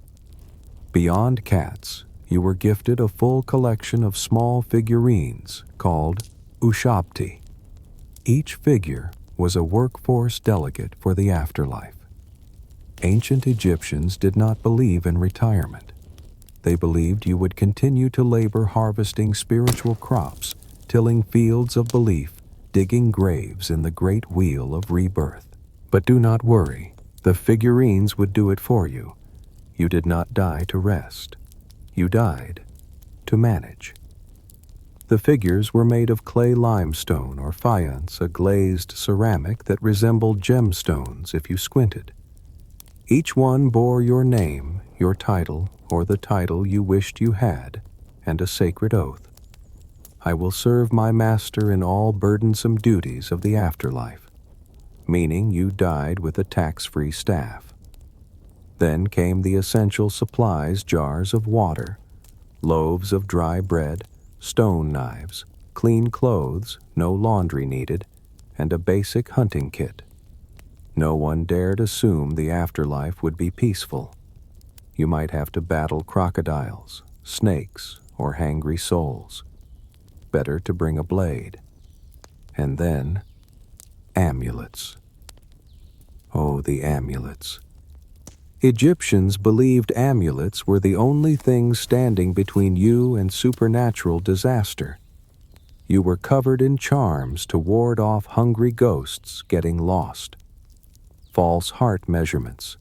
Beyond cats, you were gifted a full collection of small figurines called ushabti. Each figure was a workforce delegate for the afterlife. Ancient Egyptians did not believe in retirement. They believed you would continue to labor harvesting spiritual crops, tilling fields of belief, digging graves in the great wheel of rebirth. But do not worry, the figurines would do it for you. You did not die to rest. You died to manage. The figures were made of clay limestone or faience, a glazed ceramic that resembled gemstones if you squinted. Each one bore your name, your title, or the title you wished you had, and a sacred oath. I will serve my master in all burdensome duties of the afterlife, meaning you died with a tax-free staff. Then came the essential supplies, jars of water, loaves of dry bread, stone knives, clean clothes, no laundry needed, and a basic hunting kit. No one dared assume the afterlife would be peaceful. You might have to battle crocodiles, snakes, or hangry souls. Better to bring a blade. And then, amulets. Oh, the amulets. Egyptians believed amulets were the only things standing between you and supernatural disaster. You were covered in charms to ward off hungry ghosts getting lost. False heart measurements,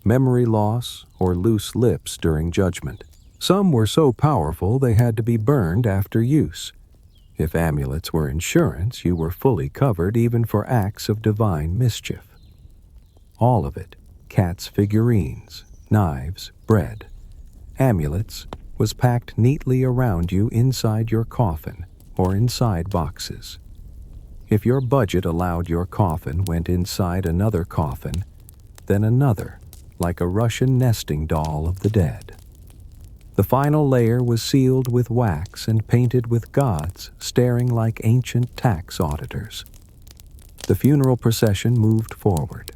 memory loss, or loose lips during judgment. Some were so powerful they had to be burned after use. If amulets were insurance, you were fully covered even for acts of divine mischief. All of it, cats' figurines, knives, bread, amulets, was packed neatly around you inside your coffin or inside boxes. If your budget allowed, your coffin went inside another coffin, then another, like a Russian nesting doll of the dead. The final layer was sealed with wax and painted with gods staring like ancient tax auditors. The funeral procession moved forward.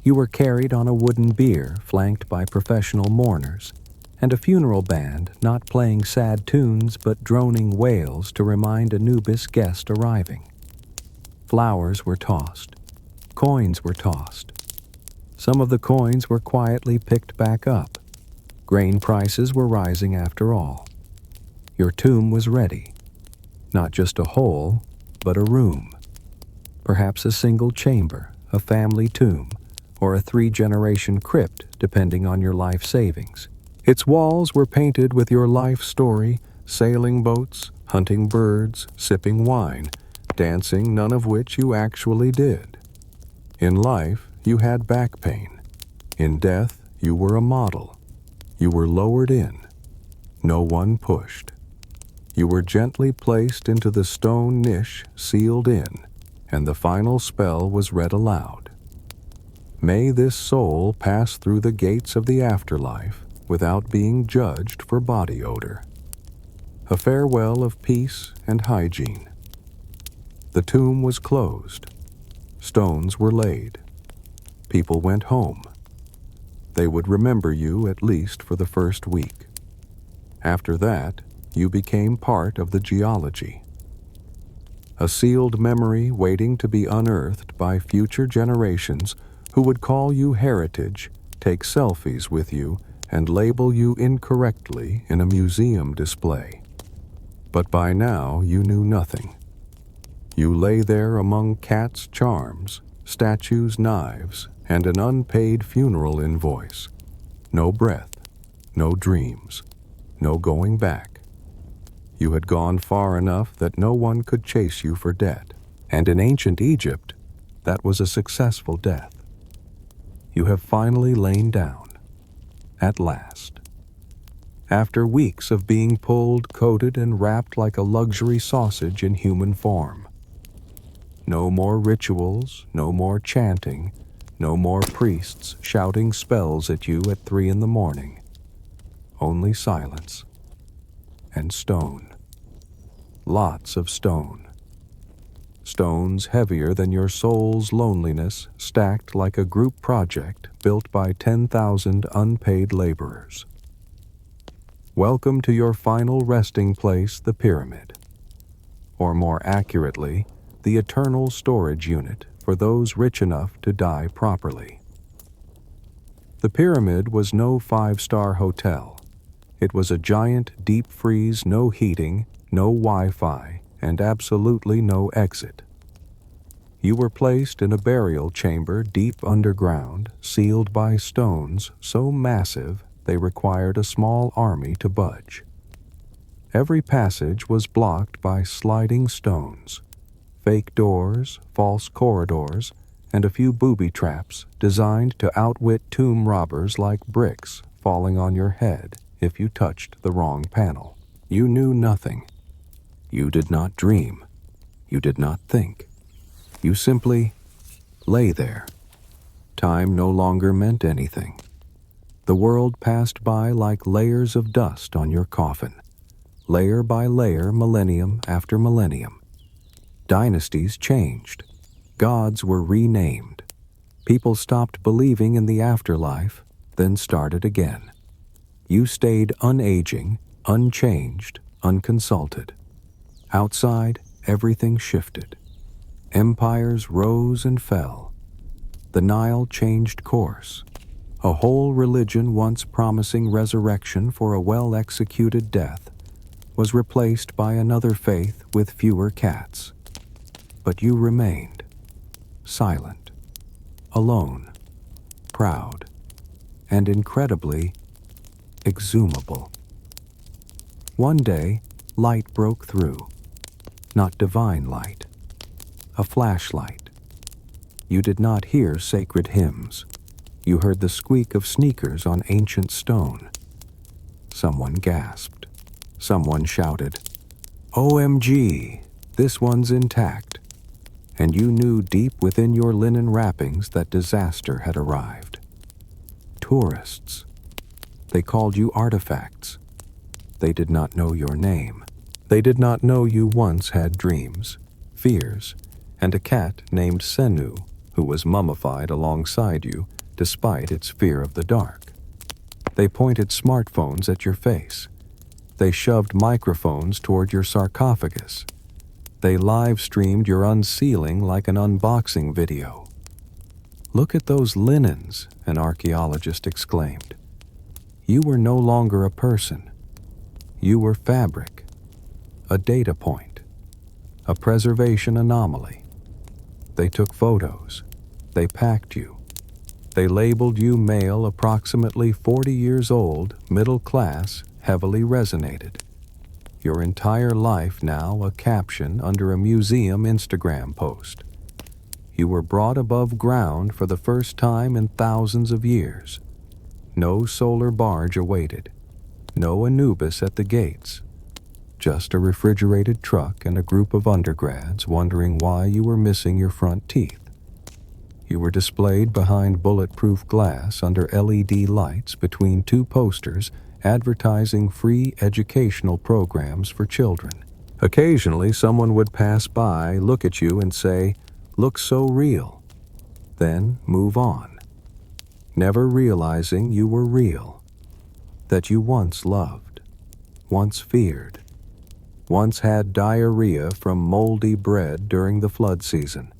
You were carried on a wooden bier flanked by professional mourners, and a funeral band not playing sad tunes but droning wails to remind Anubis guest arriving. Flowers were tossed. Coins were tossed. Some of the coins were quietly picked back up. Grain prices were rising after all. Your tomb was ready. Not just a hole, but a room. Perhaps a single chamber, a family tomb, or a 3-generation crypt, depending on your life savings. Its walls were painted with your life story, sailing boats, hunting birds, sipping wine, dancing, none of which you actually did. In life, you had back pain. In death, you were a model. You were lowered in. No one pushed. You were gently placed into the stone niche, sealed in, and the final spell was read aloud. May this soul pass through the gates of the afterlife without being judged for body odor. A farewell of peace and hygiene. The tomb was closed. Stones were laid. People went home. They would remember you at least for the first week. After that, you became part of the geology. a sealed memory waiting to be unearthed by future generations who would call you heritage, take selfies with you, and label you incorrectly in a museum display. But by now you knew nothing. You lay there among cats' charms, statues' knives, and an unpaid funeral invoice. No breath, no dreams, no going back. You had gone far enough that no one could chase you for debt, and in ancient Egypt, that was a successful death. You have finally lain down, at last. After weeks of being pulled, coated, and wrapped like a luxury sausage in human form. No more rituals, no more chanting, no more priests shouting spells at you at 3 a.m. Only silence. And stone. Lots of stone. Stones heavier than your soul's loneliness, stacked like a group project built by 10,000 unpaid laborers. Welcome to your final resting place, the pyramid. Or more accurately, the eternal storage unit for those rich enough to die properly. The pyramid was no 5-star hotel. It was a giant deep freeze, no heating, no Wi-Fi, and absolutely no exit. You were placed in a burial chamber deep underground, sealed by stones so massive they required a small army to budge. Every passage was blocked by sliding stones, fake doors, false corridors, and a few booby traps designed to outwit tomb robbers like bricks falling on your head if you touched the wrong panel. You knew nothing. You did not dream. You did not think. You simply lay there. Time no longer meant anything. The world passed by like layers of dust on your coffin, layer by layer, millennium after millennium. Dynasties changed. Gods were renamed. People stopped believing in the afterlife, then started again. You stayed unaging, unchanged, unconsulted. Outside, everything shifted. Empires rose and fell. The Nile changed course. A whole religion once promising resurrection for a well-executed death was replaced by another faith with fewer cats. But you remained, silent, alone, proud, and incredibly exhumable. One day, light broke through. Not divine light, a flashlight. You did not hear sacred hymns. You heard the squeak of sneakers on ancient stone. Someone gasped. Someone shouted, "OMG, this one's intact." And you knew deep within your linen wrappings that disaster had arrived. Tourists. They called you artifacts. They did not know your name. They did not know you once had dreams, fears, and a cat named Senu who was mummified alongside you despite its fear of the dark. They pointed smartphones at your face. They shoved microphones toward your sarcophagus. They live-streamed your unsealing like an unboxing video. "Look at those linens," an archaeologist exclaimed. You were no longer a person. You were fabric, a data point, a preservation anomaly. They took photos. They packed you. They labeled you male, approximately 40 years old, middle class, heavily resonated. Your entire life now a caption under a museum Instagram post. You were brought above ground for the first time in thousands of years. No solar barge awaited. No Anubis at the gates. Just a refrigerated truck and a group of undergrads wondering why you were missing your front teeth. You were displayed behind bulletproof glass under LED lights between two posters advertising free educational programs for children. Occasionally, someone would pass by, look at you, and say, "Looks so real," then move on, never realizing you were real, that you once loved, once feared, once had diarrhea from moldy bread during the flood season.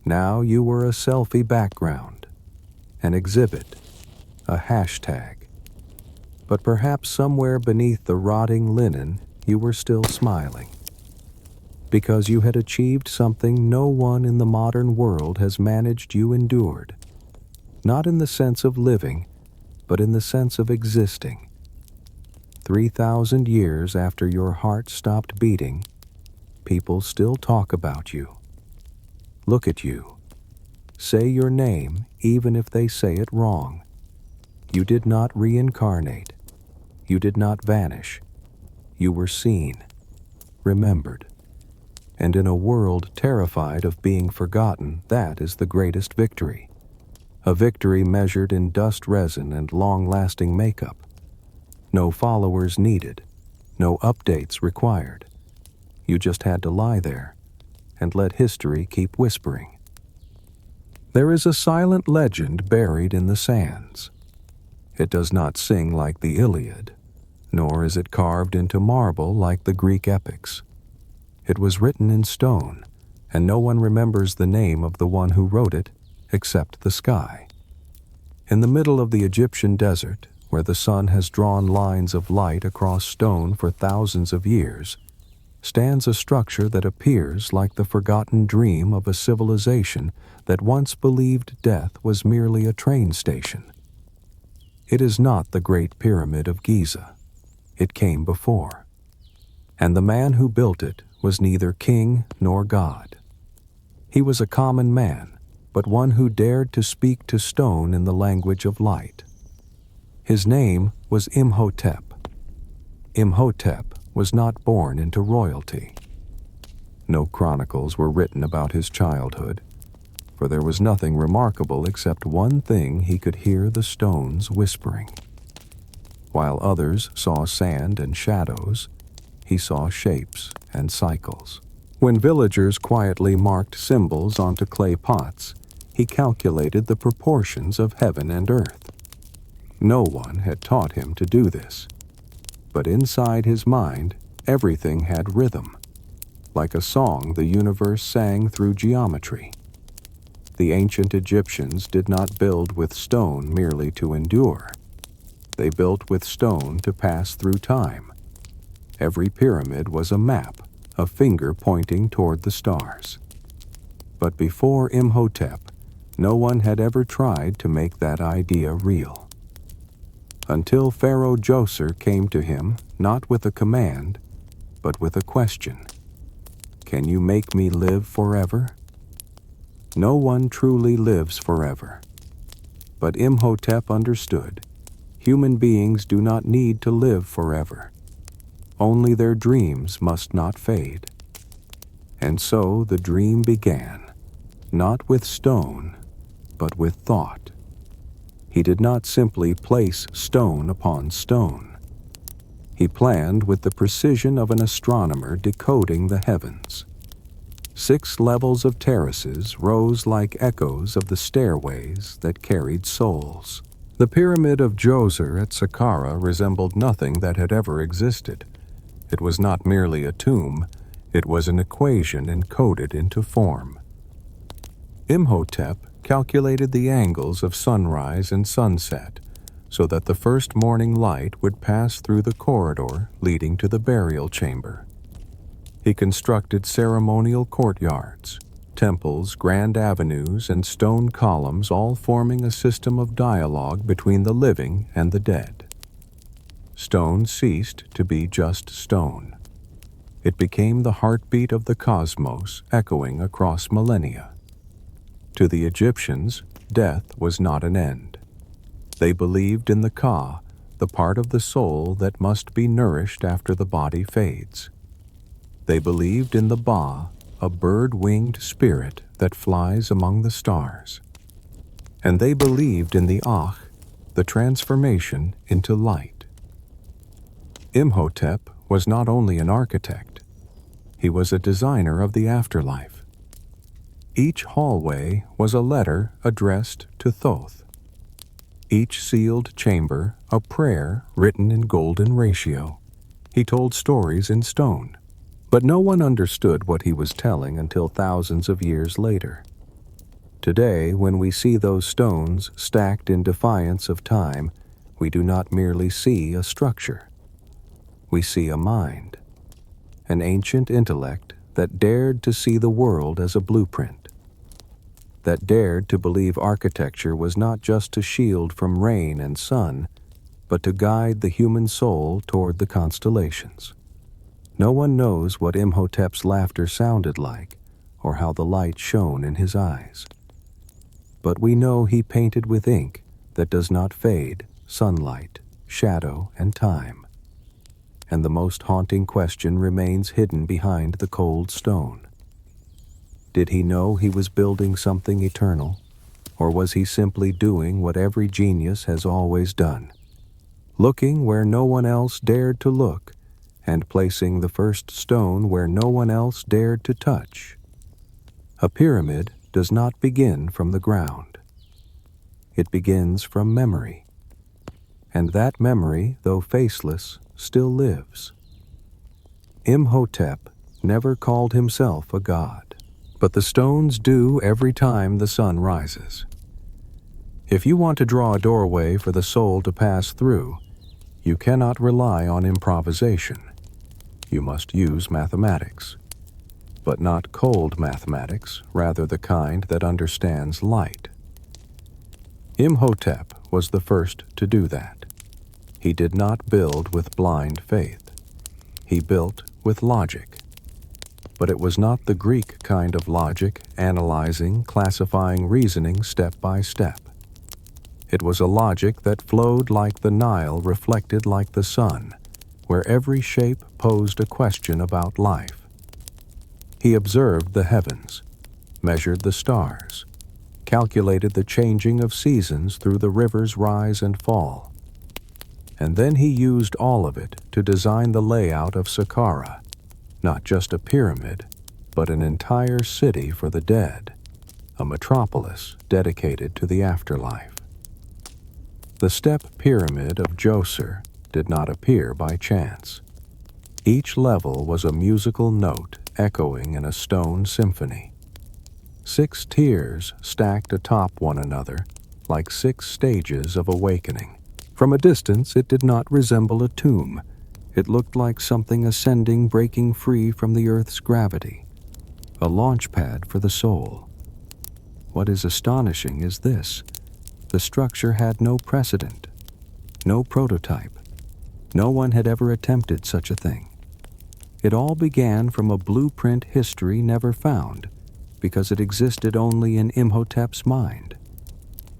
Now you were a selfie background, an exhibit, a hashtag. But perhaps somewhere beneath the rotting linen you were still smiling, because you had achieved something no one in the modern world has managed. You endured, not in the sense of living, but in the sense of existing. 3,000 years after your heart stopped beating, people still talk about you. Look at you. Say your name even if they say it wrong. You did not reincarnate. You did not vanish. You were seen, remembered. And in a world terrified of being forgotten, that is the greatest victory. A victory measured in dust resin and long-lasting makeup. No followers needed, no updates required. You just had to lie there and let history keep whispering. There is a silent legend buried in the sands. It does not sing like the Iliad, nor is it carved into marble like the Greek epics. It was written in stone, and no one remembers the name of the one who wrote it except the sky. In the middle of the Egyptian desert, where the sun has drawn lines of light across stone for thousands of years, stands a structure that appears like the forgotten dream of a civilization that once believed death was merely a train station. It is not the Great Pyramid of Giza. It came before. And the man who built it was neither king nor god. He was a common man, but one who dared to speak to stone in the language of light. His name was Imhotep. Imhotep was not born into royalty. No chronicles were written about his childhood, for there was nothing remarkable except one thing: he could hear the stones whispering. While others saw sand and shadows, he saw shapes and cycles. When villagers quietly marked symbols onto clay pots, he calculated the proportions of heaven and earth. No one had taught him to do this, but inside his mind, everything had rhythm, like a song the universe sang through geometry. The ancient Egyptians did not build with stone merely to endure. They built with stone to pass through time. Every pyramid was a map, a finger pointing toward the stars. But before Imhotep, no one had ever tried to make that idea real. Until Pharaoh Djoser came to him, not with a command, but with a question. Can you make me live forever? No one truly lives forever. But Imhotep understood. Human beings do not need to live forever. Only their dreams must not fade. And so the dream began, not with stone, but with thought. He did not simply place stone upon stone. He planned with the precision of an astronomer decoding the heavens. 6 levels of terraces rose like echoes of the stairways that carried souls. The pyramid of Djoser at Saqqara resembled nothing that had ever existed. It was not merely a tomb, it was an equation encoded into form. Imhotep calculated the angles of sunrise and sunset so that the first morning light would pass through the corridor leading to the burial chamber. He constructed ceremonial courtyards, temples, grand avenues, and stone columns, all forming a system of dialogue between the living and the dead. Stone ceased to be just stone. It became the heartbeat of the cosmos, echoing across millennia. To the Egyptians, death was not an end. They believed in the Ka, the part of the soul that must be nourished after the body fades. They believed in the Ba, a bird-winged spirit that flies among the stars. And they believed in the Akh, the transformation into light. Imhotep was not only an architect, he was a designer of the afterlife. Each hallway was a letter addressed to Thoth. Each sealed chamber a prayer written in golden ratio. He told stories in stone, But no one understood what he was telling until thousands of years later. Today, when we see those stones stacked in defiance of time, we do not merely see a structure. We see a mind, an ancient intellect that dared to see the world as a blueprint, that dared to believe architecture was not just to shield from rain and sun, but to guide the human soul toward the constellations. No one knows what Imhotep's laughter sounded like or how the light shone in his eyes. But we know he painted with ink that does not fade, sunlight, shadow, and time. And the most haunting question remains hidden behind the cold stone. Did he know he was building something eternal, or was he simply doing what every genius has always done, looking where no one else dared to look, and placing the first stone where no one else dared to touch? A pyramid does not begin from the ground. It begins from memory. And that memory, though faceless, still lives. Imhotep never called himself a god, but the stones do every time the sun rises. If you want to draw a doorway for the soul to pass through, you cannot rely on improvisation. You must use mathematics, but not cold mathematics, rather the kind that understands light. Imhotep was the first to do that. He did not build with blind faith. He built with logic. But it was not the Greek kind of logic, analyzing, classifying, reasoning step by step. It was a logic that flowed like the Nile, reflected like the sun, where every shape posed a question about life. He observed the heavens, measured the stars, calculated the changing of seasons through the river's rise and fall. And then he used all of it to design the layout of Saqqara, not just a pyramid, but an entire city for the dead, a metropolis dedicated to the afterlife. The step pyramid of Djoser did not appear by chance. Each level was a musical note echoing in a stone symphony. 6 tiers stacked atop one another, like 6 stages of awakening. From a distance, it did not resemble a tomb. It looked like something ascending, breaking free from the earth's gravity, a launch pad for the soul. What is astonishing is this: the structure had no precedent, no prototype. No one had ever attempted such a thing. It all began from a blueprint history never found, because it existed only in Imhotep's mind.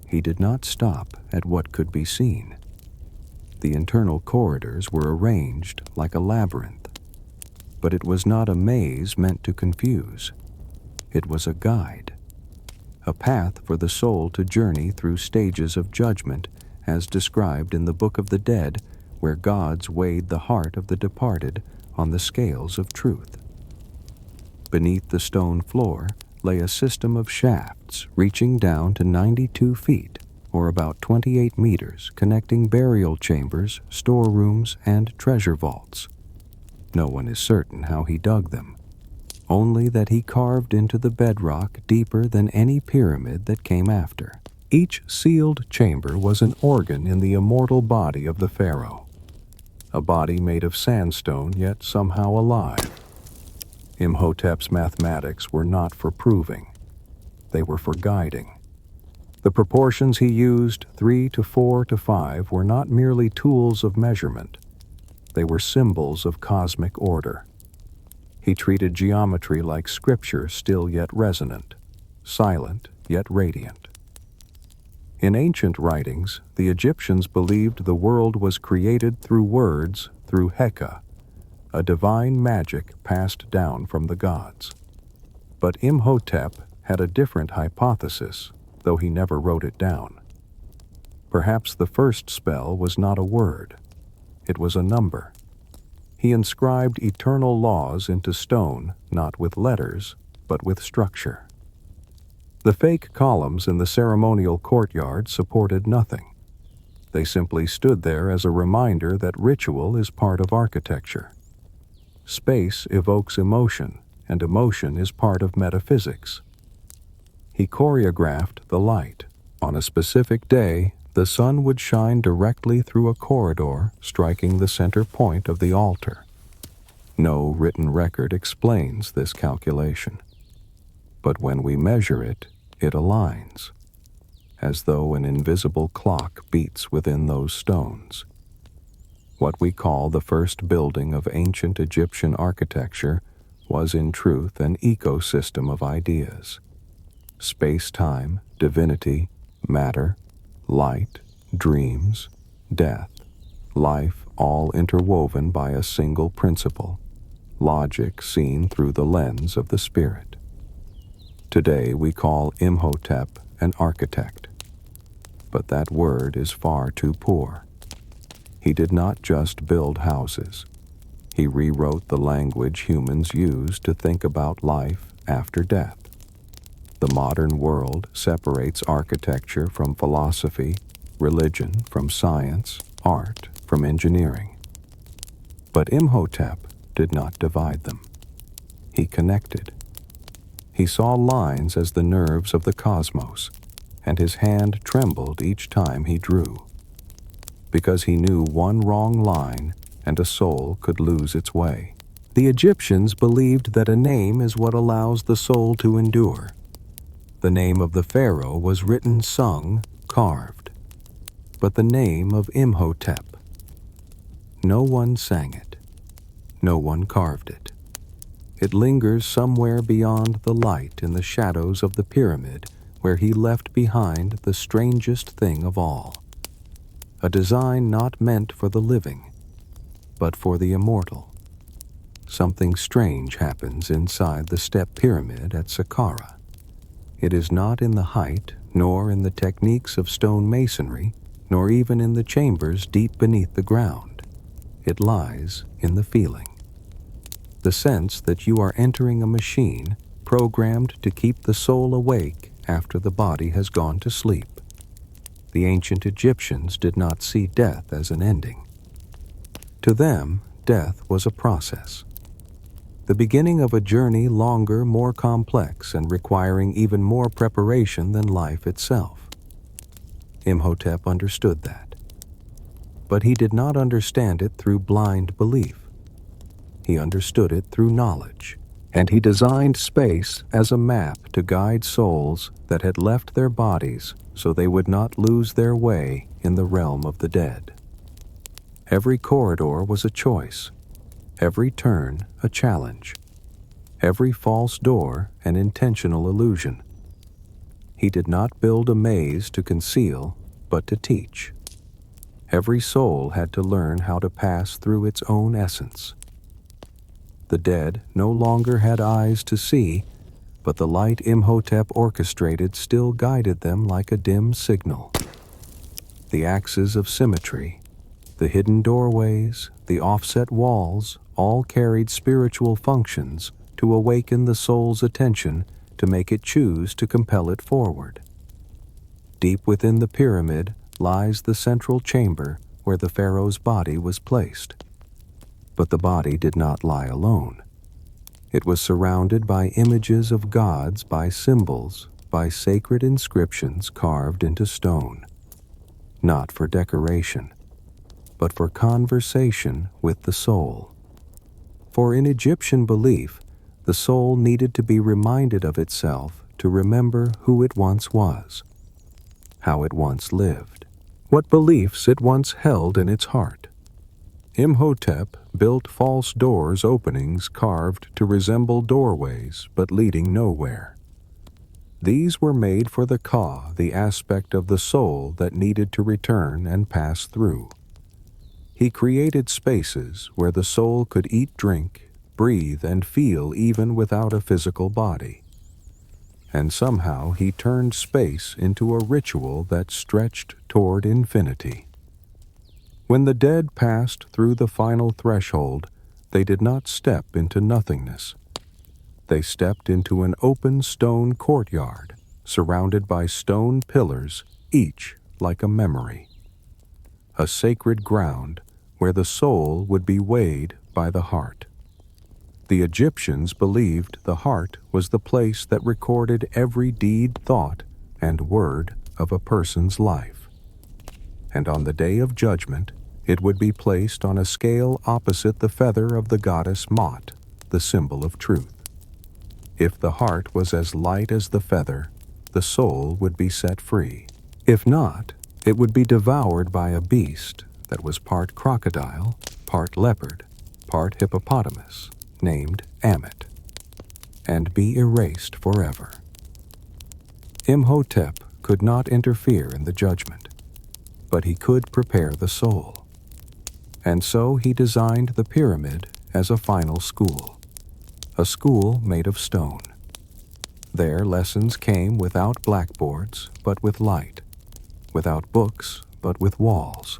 He did not stop at what could be seen. The internal corridors were arranged like a labyrinth, but it was not a maze meant to confuse. It was a guide, a path for the soul to journey through stages of judgment as described in the Book of the Dead, where gods weighed the heart of the departed on the scales of truth. Beneath the stone floor lay a system of shafts reaching down to 92 feet, or about 28 meters, connecting burial chambers, storerooms, and treasure vaults. No one is certain how he dug them, only that he carved into the bedrock deeper than any pyramid that came after. Each sealed chamber was an organ in the immortal body of the pharaoh, a body made of sandstone yet somehow alive. Imhotep's mathematics were not for proving. They were for guiding. The proportions he used, 3 to 4 to 5, were not merely tools of measurement. They were symbols of cosmic order. He treated geometry like scripture, still yet resonant, silent yet radiant. In ancient writings, the Egyptians believed the world was created through words, through Heka, a divine magic passed down from the gods. But Imhotep had a different hypothesis, though he never wrote it down. Perhaps the first spell was not a word. It was a number. He inscribed eternal laws into stone, not with letters, but with structure. The fake columns in the ceremonial courtyard supported nothing. They simply stood there as a reminder that ritual is part of architecture. Space evokes emotion, and emotion is part of metaphysics. He choreographed the light. On a specific day, the sun would shine directly through a corridor, striking the center point of the altar. No written record explains this calculation. But when we measure it, it aligns, as though an invisible clock beats within those stones. What we call the first building of ancient Egyptian architecture was in truth an ecosystem of ideas. Space-time, divinity, matter, light, dreams, death, life all interwoven by a single principle, logic seen through the lens of the spirit. Today we call Imhotep an architect, but that word is far too poor. He did not just build houses. He rewrote the language humans use to think about life after death. The modern world separates architecture from philosophy, religion from science, art from engineering. But Imhotep did not divide them. He connected. He saw lines as the nerves of the cosmos, and his hand trembled each time he drew, because he knew one wrong line and a soul could lose its way. The Egyptians believed that a name is what allows the soul to endure. The name of the pharaoh was written, sung, carved, but the name of Imhotep, no one sang it, no one carved it. It lingers somewhere beyond the light in the shadows of the pyramid, where he left behind the strangest thing of all, a design not meant for the living, but for the immortal. Something strange happens inside the step pyramid at Saqqara. It is not in the height, nor in the techniques of stone masonry, nor even in the chambers deep beneath the ground. It lies in the feeling. The sense that you are entering a machine programmed to keep the soul awake after the body has gone to sleep. The ancient Egyptians did not see death as an ending. To them, death was a process, the beginning of a journey longer, more complex, and requiring even more preparation than life itself. Imhotep understood that. But he did not understand it through blind belief. He understood it through knowledge, and he designed space as a map to guide souls that had left their bodies so they would not lose their way in the realm of the dead. Every corridor was a choice, every turn a challenge, every false door an intentional illusion. He did not build a maze to conceal, but to teach. Every soul had to learn how to pass through its own essence. The dead no longer had eyes to see, but the light Imhotep orchestrated still guided them like a dim signal. The axes of symmetry, the hidden doorways, the offset walls, all carried spiritual functions to awaken the soul's attention, to make it choose to compel it forward. Deep within the pyramid lies the central chamber where the pharaoh's body was placed. But the body did not lie alone. It was surrounded by images of gods, by symbols, by sacred inscriptions carved into stone, not for decoration, but for conversation with the soul. For in Egyptian belief, the soul needed to be reminded of itself to remember who it once was, how it once lived, what beliefs it once held in its heart. Imhotep built false doors openings carved to resemble doorways but leading nowhere. These were made for the Ka, the aspect of the soul that needed to return and pass through. He created spaces where the soul could eat, drink, breathe, and feel even without a physical body. And somehow he turned space into a ritual that stretched toward infinity. When the dead passed through the final threshold, they did not step into nothingness. They stepped into an open stone courtyard, surrounded by stone pillars, each like a memory. A sacred ground where the soul would be weighed by the heart. The Egyptians believed the heart was the place that recorded every deed, thought, and word of a person's life. And on the day of judgment, it would be placed on a scale opposite the feather of the goddess Mot, the symbol of truth. If the heart was as light as the feather, the soul would be set free. If not, it would be devoured by a beast that was part crocodile, part leopard, part hippopotamus, named Ammit, and be erased forever. Imhotep could not interfere in the judgment, but he could prepare the soul. And so he designed the pyramid as a final school, a school made of stone. There lessons came without blackboards, but with light, without books, but with walls,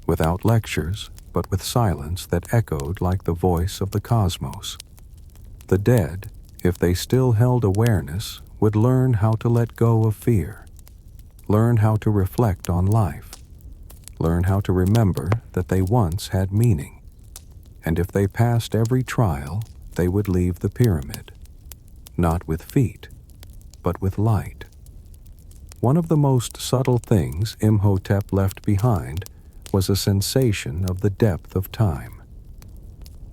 without lectures, but with silence that echoed like the voice of the cosmos. The dead, if they still held awareness, would learn how to let go of fear, learn how to reflect on life, learn how to remember that they once had meaning, and if they passed every trial, they would leave the pyramid, not with feet, but with light. One of the most subtle things Imhotep left behind was a sensation of the depth of time.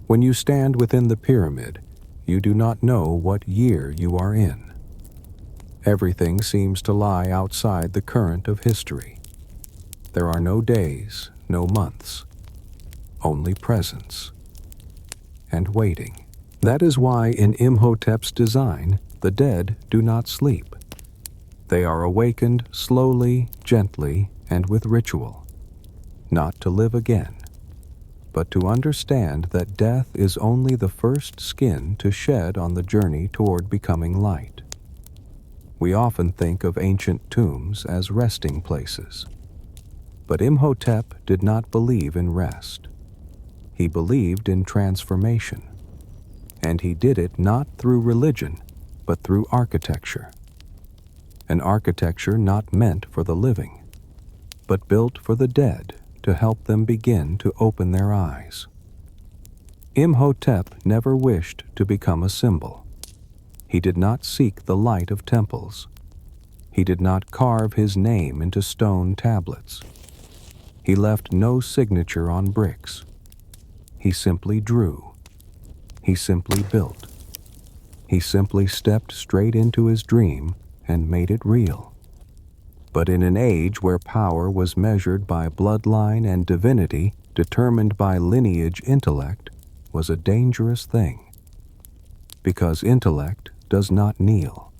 When you stand within the pyramid, you do not know what year you are in. Everything seems to lie outside the current of history. There are no days, no months, only presence and waiting. That is why in Imhotep's design, the dead do not sleep. They are awakened slowly, gently, and with ritual, not to live again, but to understand that death is only the first skin to shed on the journey toward becoming light. We often think of ancient tombs as resting places, but Imhotep did not believe in rest. He believed in transformation, and he did it not through religion, but through architecture. An architecture not meant for the living, but built for the dead to help them begin to open their eyes. Imhotep never wished to become a symbol. He did not seek the light of temples. He did not carve his name into stone tablets. He left no signature on bricks. He simply drew. He simply built. He simply stepped straight into his dream and made it real. But in an age where power was measured by bloodline and divinity determined by lineage, intellect was a dangerous thing. Because intellect does not kneel.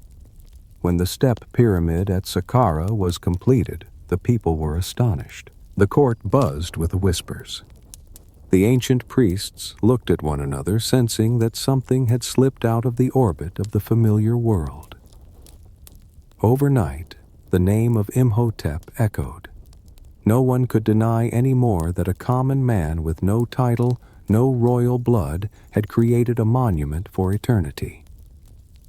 When the step pyramid at Saqqara was completed, the people were astonished. The court buzzed with whispers. The ancient priests looked at one another, sensing that something had slipped out of the orbit of the familiar world. Overnight, the name of Imhotep echoed. No one could deny any more that a common man with no title, no royal blood, had created a monument for eternity.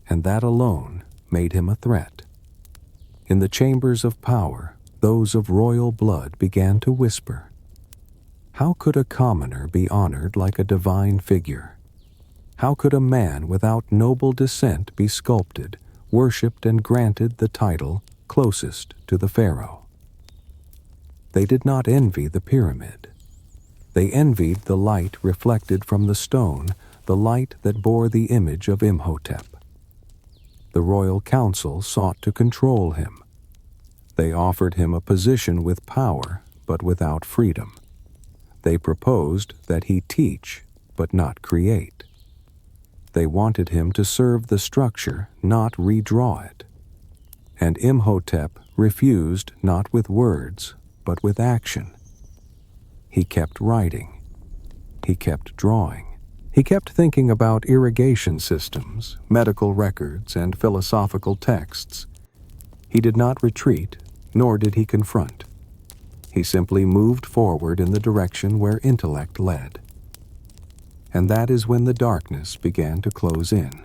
And that alone made him a threat. In the chambers of power, those of royal blood began to whisper. How could a commoner be honored like a divine figure? How could a man without noble descent be sculpted, worshipped, and granted the title closest to the pharaoh? They did not envy the pyramid. They envied the light reflected from the stone, the light that bore the image of Imhotep. The royal council sought to control him. They offered him a position with power, but without freedom. They proposed that he teach, but not create. They wanted him to serve the structure, not redraw it. And Imhotep refused not with words, but with action. He kept writing. He kept drawing. He kept thinking about irrigation systems, medical records, and philosophical texts. He did not retreat, nor did he confront. He simply moved forward in the direction where intellect led. And that is when the darkness began to close in.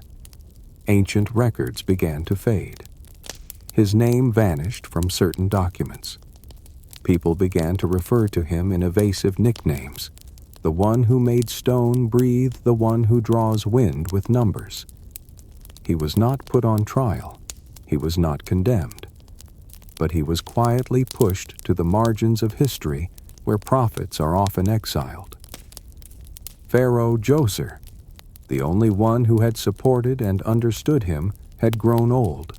Ancient records began to fade. His name vanished from certain documents. People began to refer to him in evasive nicknames. the one who made stone breathe, the one who draws wind with numbers. He was not put on trial. He was not condemned. But he was quietly pushed to the margins of history where prophets are often exiled. Pharaoh Djoser, the only one who had supported and understood him, had grown old.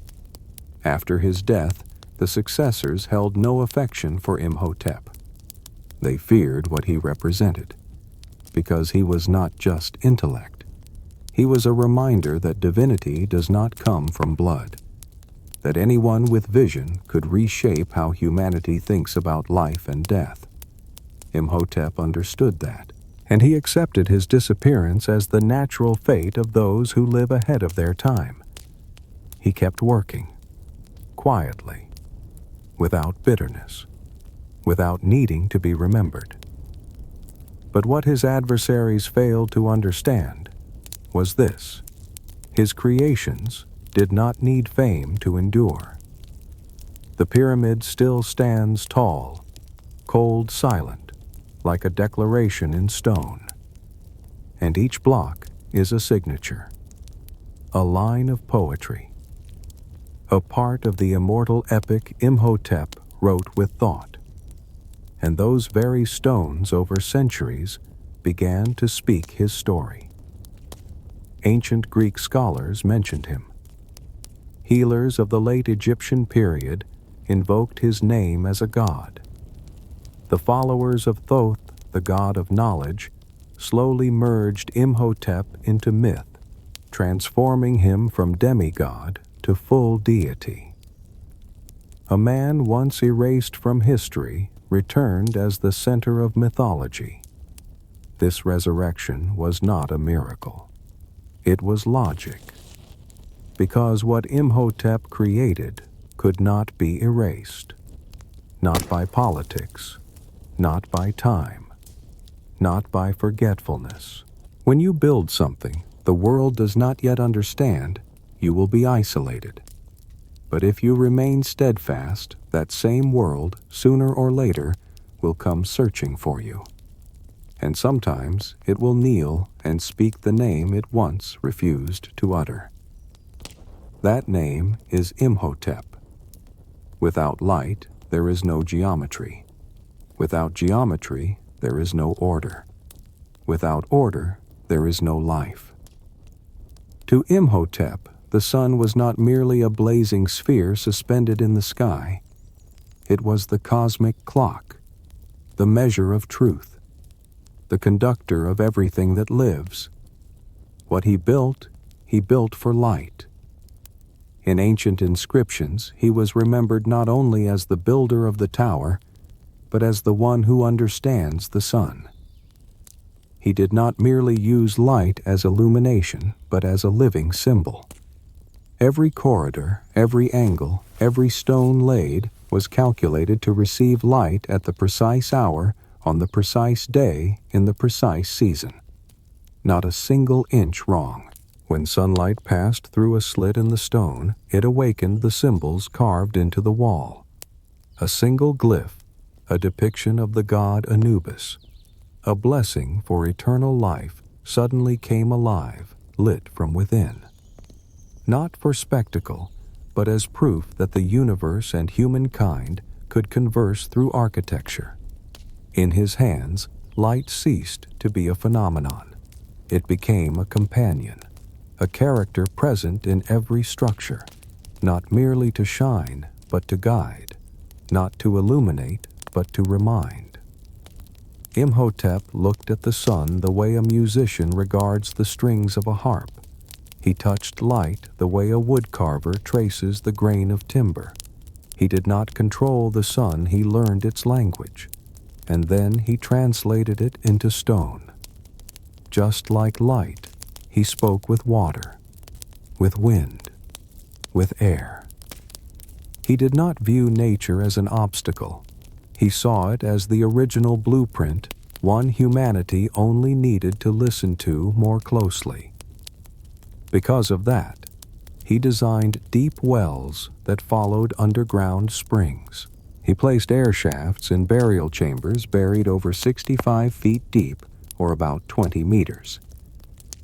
After his death, the successors held no affection for Imhotep. They feared what he represented, because he was not just intellect. He was a reminder that divinity does not come from blood, that anyone with vision could reshape how humanity thinks about life and death. Imhotep understood that, and he accepted his disappearance as the natural fate of those who live ahead of their time. He kept working, quietly, without bitterness, without needing to be remembered. But what his adversaries failed to understand was this: his creations did not need fame to endure. The pyramid still stands tall, cold, silent, like a declaration in stone. And each block is a signature, a line of poetry, a part of the immortal epic Imhotep wrote with thought. And those very stones over centuries began to speak his story. Ancient Greek scholars mentioned him. Healers of the late Egyptian period invoked his name as a god. The followers of Thoth, the god of knowledge, slowly merged Imhotep into myth, transforming him from demigod to full deity. A man once erased from history returned as the center of mythology. This resurrection was not a miracle. It was logic, because what Imhotep created could not be erased, not by politics, not by time, not by forgetfulness. When you build something the world does not yet understand, you will be isolated. But if you remain steadfast, that same world, sooner or later, will come searching for you. And sometimes it will kneel and speak the name it once refused to utter. That name is Imhotep. Without light, there is no geometry. Without geometry, there is no order. Without order, there is no life. To Imhotep, the sun was not merely a blazing sphere suspended in the sky. It was the cosmic clock, the measure of truth, the conductor of everything that lives. What he built for light. In ancient inscriptions, he was remembered not only as the builder of the tower, but as the one who understands the sun. He did not merely use light as illumination, but as a living symbol. Every corridor, every angle, every stone laid was calculated to receive light at the precise hour, on the precise day, in the precise season. Not a single inch wrong. When sunlight passed through a slit in the stone, it awakened the symbols carved into the wall. A single glyph, a depiction of the god Anubis, a blessing for eternal life, suddenly came alive, lit from within. Not for spectacle, but as proof that the universe and humankind could converse through architecture. In his hands, light ceased to be a phenomenon. It became a companion, a character present in every structure, not merely to shine, but to guide, not to illuminate, but to remind. Imhotep looked at the sun the way a musician regards the strings of a harp. He touched light the way a woodcarver traces the grain of timber. He did not control the sun, he learned its language, and then he translated it into stone. Just like light, he spoke with water, with wind, with air. He did not view nature as an obstacle. He saw it as the original blueprint, one humanity only needed to listen to more closely. Because of that, he designed deep wells that followed underground springs. He placed air shafts in burial chambers buried over 65 feet deep or about 20 meters.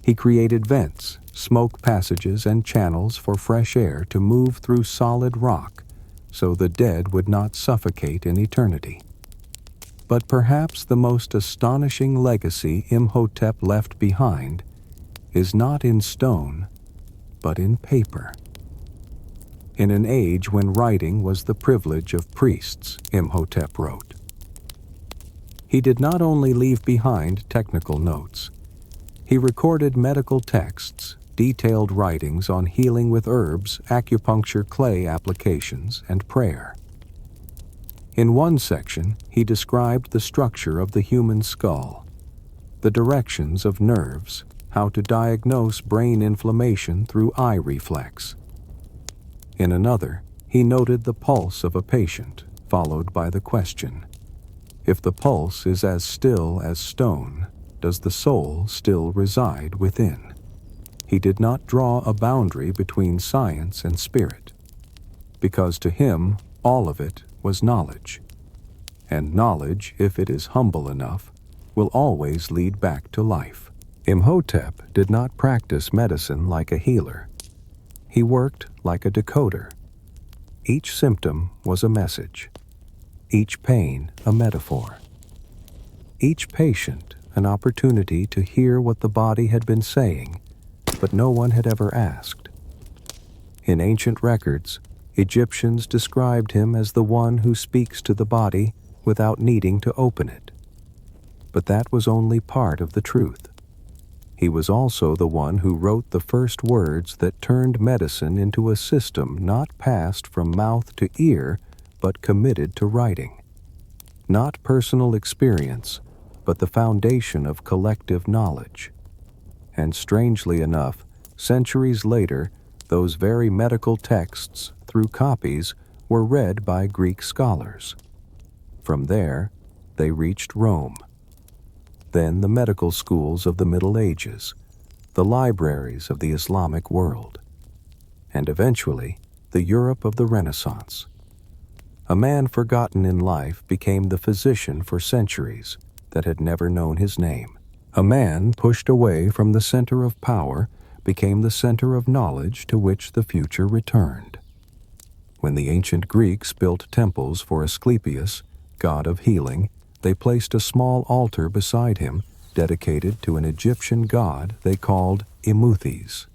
He created vents, smoke passages, and channels for fresh air to move through solid rock so the dead would not suffocate in eternity. But perhaps the most astonishing legacy Imhotep left behind is not in stone, but in paper. In an age when writing was the privilege of priests, Imhotep wrote. He did not only leave behind technical notes. He recorded medical texts, detailed writings on healing with herbs, acupuncture clay applications, and prayer. In one section, he described the structure of the human skull, the directions of nerves, how to diagnose brain inflammation through eye reflex. In another, he noted the pulse of a patient, followed by the question, if the pulse is as still as stone, does the soul still reside within? He did not draw a boundary between science and spirit, because to him all of it was knowledge. And knowledge, if it is humble enough, will always lead back to life. Imhotep did not practice medicine like a healer. He worked like a decoder. Each symptom was a message. Each pain a metaphor. Each patient an opportunity to hear what the body had been saying, but no one had ever asked. In ancient records, Egyptians described him as the one who speaks to the body without needing to open it. But that was only part of the truth. He was also the one who wrote the first words that turned medicine into a system not passed from mouth to ear, but committed to writing. Not personal experience, but the foundation of collective knowledge. And strangely enough, centuries later, those very medical texts, through copies, were read by Greek scholars. From there, they reached Rome. Then the medical schools of the Middle Ages, the libraries of the Islamic world, and eventually the Europe of the Renaissance. A man forgotten in life became the physician for centuries that had never known his name. A man pushed away from the center of power became the center of knowledge to which the future returned. When the ancient Greeks built temples for Asclepius, god of healing, they placed a small altar beside him dedicated to an Egyptian god they called Imhotep.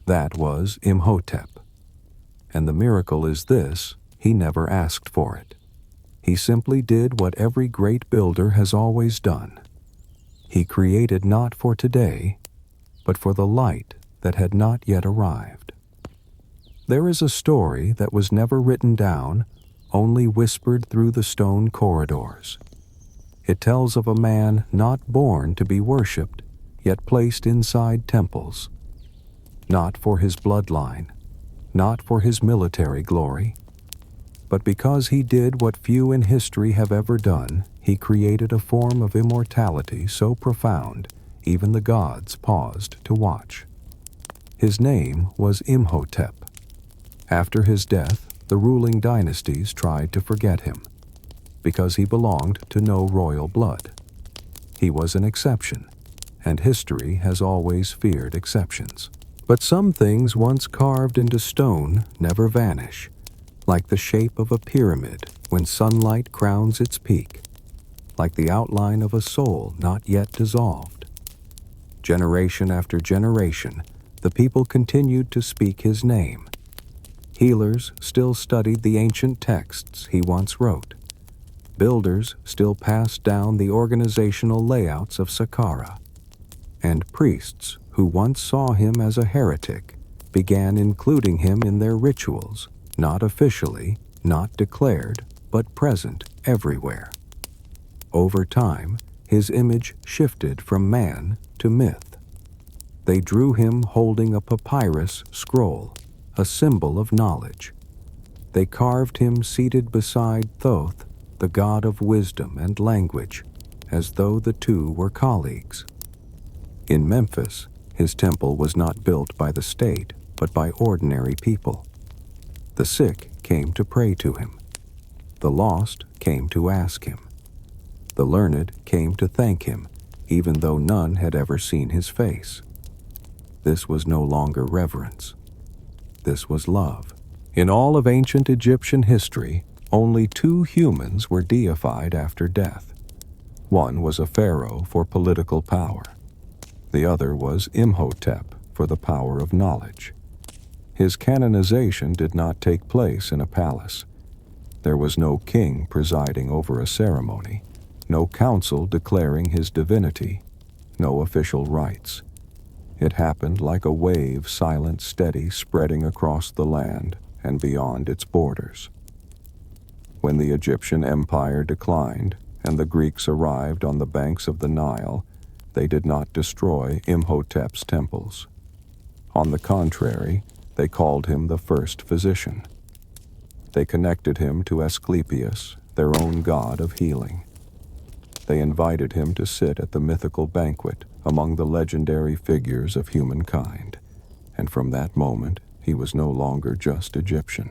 That was Imhotep. And the miracle is this: he never asked for it. He simply did what every great builder has always done. He created not for today, but for the light that had not yet arrived. There is a story that was never written down, only whispered through the stone corridors. It tells of a man not born to be worshipped, yet placed inside temples. Not for his bloodline, not for his military glory, but because he did what few in history have ever done, he created a form of immortality so profound, even the gods paused to watch. His name was Imhotep. After his death, the ruling dynasties tried to forget him, because he belonged to no royal blood. He was an exception, and history has always feared exceptions. But some things once carved into stone never vanish, like the shape of a pyramid when sunlight crowns its peak, like the outline of a soul not yet dissolved. Generation after generation, the people continued to speak his name. Healers still studied the ancient texts he once wrote. Builders still passed down the organizational layouts of Saqqara. And priests who once saw him as a heretic began including him in their rituals, not officially, not declared, but present everywhere. Over time, his image shifted from man to myth. They drew him holding a papyrus scroll, a symbol of knowledge. They carved him seated beside Thoth, the god of wisdom and language, as though the two were colleagues. In Memphis, his temple was not built by the state, but by ordinary people. The sick came to pray to him. The lost came to ask him. The learned came to thank him, even though none had ever seen his face. This was no longer reverence. This was love. In all of ancient Egyptian history, only two humans were deified after death. One was a pharaoh for political power. The other was Imhotep for the power of knowledge. His canonization did not take place in a palace. There was no king presiding over a ceremony, no council declaring his divinity, no official rites. It happened like a wave, silent, steady, spreading across the land and beyond its borders. When the Egyptian empire declined and the Greeks arrived on the banks of the Nile, they did not destroy Imhotep's temples. On the contrary, they called him the first physician. They connected him to Asclepius, their own god of healing. They invited him to sit at the mythical banquet among the legendary figures of humankind, and from that moment he was no longer just Egyptian.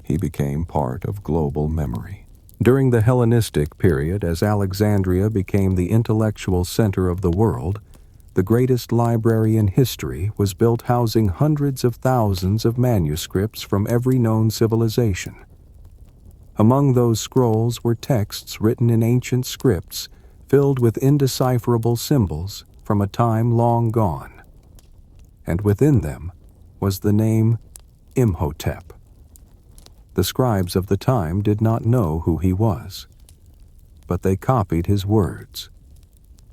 He became part of global memory. During the Hellenistic period, as Alexandria became the intellectual center of the world, the greatest library in history was built, housing hundreds of thousands of manuscripts from every known civilization. Among those scrolls were texts written in ancient scripts filled with indecipherable symbols from a time long gone. And within them was the name Imhotep. The scribes of the time did not know who he was, but they copied his words,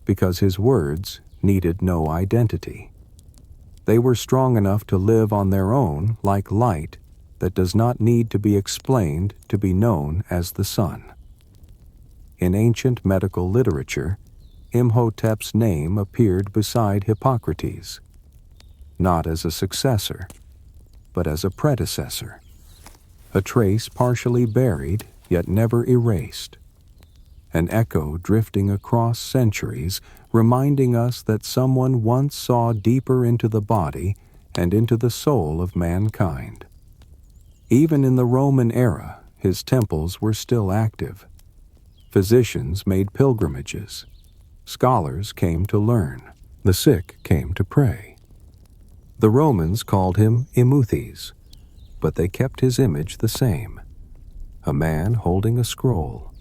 because his words needed no identity. They were strong enough to live on their own like light that does not need to be explained to be known as the sun. In ancient medical literature, Imhotep's name appeared beside Hippocrates, not as a successor, but as a predecessor, a trace partially buried yet never erased, an echo drifting across centuries, reminding us that someone once saw deeper into the body and into the soul of mankind. Even in the Roman era, his temples were still active. Physicians made pilgrimages. Scholars came to learn. The sick came to pray. The Romans called him Imhotep, but they kept his image the same, a man holding a scroll,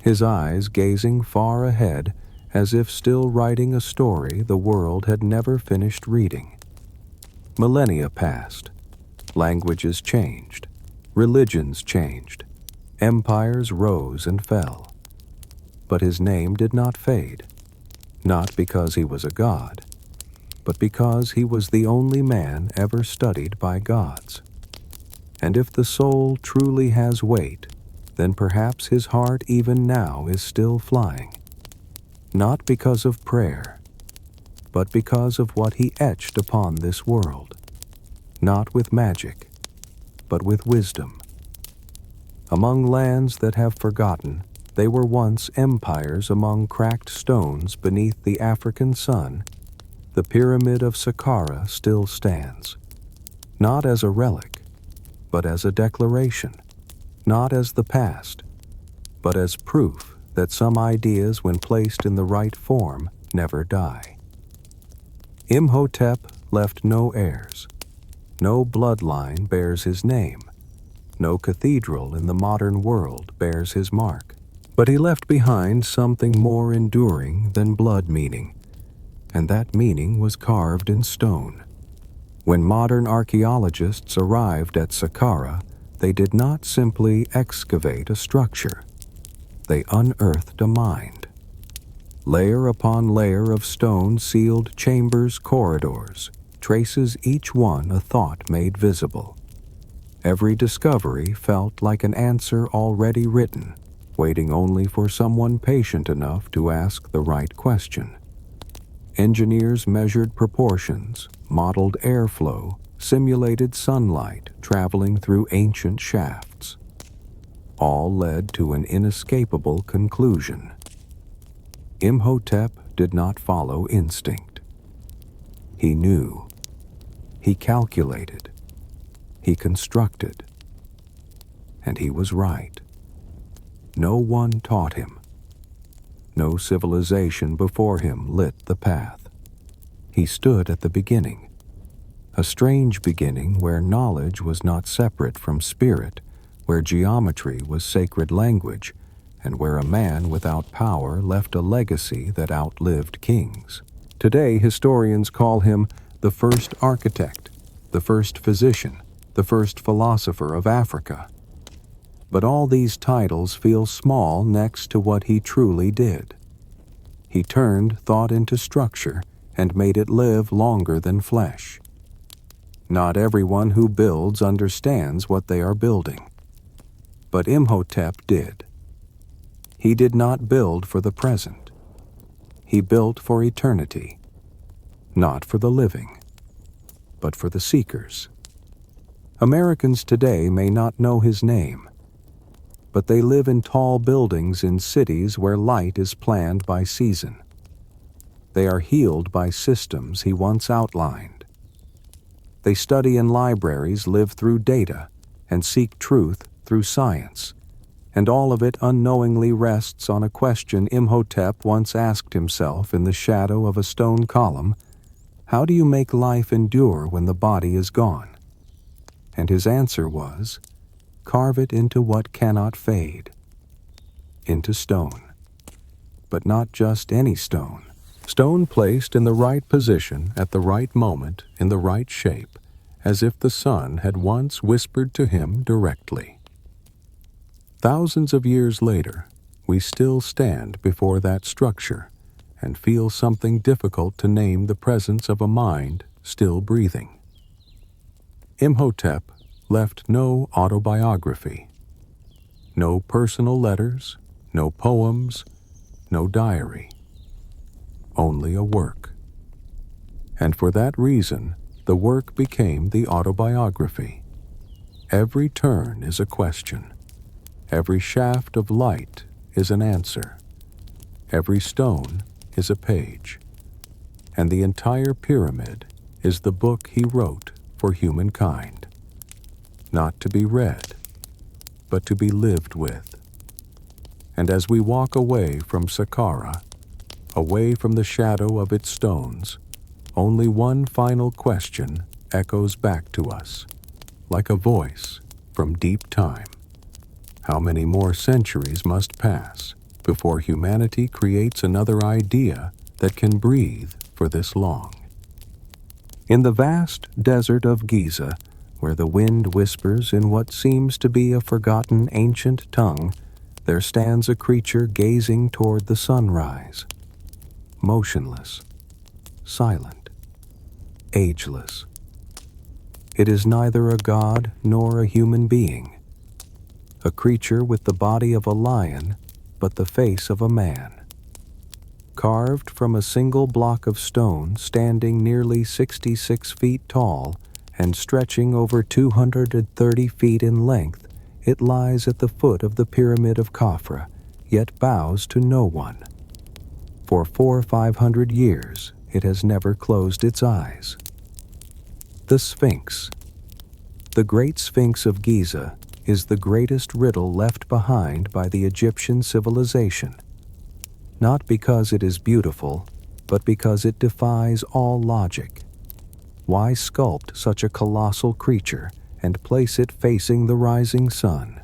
his eyes gazing far ahead as if still writing a story the world had never finished reading. Millennia passed. Languages changed. Religions changed. Empires rose and fell. But his name did not fade, not because he was a god, but because he was the only man ever studied by gods. And if the soul truly has weight, then perhaps his heart even now is still flying, not because of prayer, but because of what he etched upon this world, not with magic, but with wisdom. Among lands that have forgotten, they were once empires. Among cracked stones beneath the African sun, the pyramid of Saqqara still stands, not as a relic, but as a declaration, not as the past, but as proof that some ideas, when placed in the right form, never die. Imhotep left no heirs. No bloodline bears his name. No cathedral in the modern world bears his mark. But he left behind something more enduring than blood meaning, and that meaning was carved in stone. When modern archaeologists arrived at Saqqara, they did not simply excavate a structure. They unearthed a mind. Layer upon layer of stone sealed chambers, corridors, traces, each one a thought made visible. Every discovery felt like an answer already written, waiting only for someone patient enough to ask the right question. Engineers measured proportions, modeled airflow, simulated sunlight traveling through ancient shafts. All led to an inescapable conclusion. Imhotep did not follow instinct. He knew. He calculated. He constructed. And he was right. No one taught him. No civilization before him lit the path. He stood at the beginning, a strange beginning where knowledge was not separate from spirit, where geometry was sacred language, and where a man without power left a legacy that outlived kings. Today, historians call him the first architect, the first physician, the first philosopher of Africa. But all these titles feel small next to what he truly did. He turned thought into structure and made it live longer than flesh. Not everyone who builds understands what they are building. But Imhotep did. He did not build for the present. He built for eternity, not for the living, but for the seekers. Americans today may not know his name, but they live in tall buildings in cities where light is planned by season. They are healed by systems he once outlined. They study in libraries, live through data, and seek truth through science, and all of it unknowingly rests on a question Imhotep once asked himself in the shadow of a stone column: how do you make life endure when the body is gone? And his answer was, carve it into what cannot fade, into stone. But not just any stone. Stone placed in the right position at the right moment in the right shape, as if the sun had once whispered to him directly. Thousands of years later, we still stand before that structure and feel something difficult to name the presence of a mind still breathing. Imhotep left no autobiography, no personal letters, no poems, no diary, only a work. And for that reason, the work became the autobiography. Every turn is a question. Every shaft of light is an answer. Every stone is a page. And the entire pyramid is the book he wrote for humankind. Not to be read, but to be lived with. And as we walk away from Saqqara, away from the shadow of its stones, only one final question echoes back to us, like a voice from deep time. How many more centuries must pass before humanity creates another idea that can breathe for this long? In the vast desert of Giza, where the wind whispers in what seems to be a forgotten ancient tongue, there stands a creature gazing toward the sunrise, motionless, silent, ageless. It is neither a god nor a human being, a creature with the body of a lion, but the face of a man. Carved from a single block of stone standing nearly 66 feet tall and stretching over 230 feet in length, it lies at the foot of the pyramid of Khafra, yet bows to no one. For 400 or 500 years, it has never closed its eyes. The Sphinx. The Great Sphinx of Giza is the greatest riddle left behind by the Egyptian civilization. Not because it is beautiful, but because it defies all logic. Why sculpt such a colossal creature and place it facing the rising sun?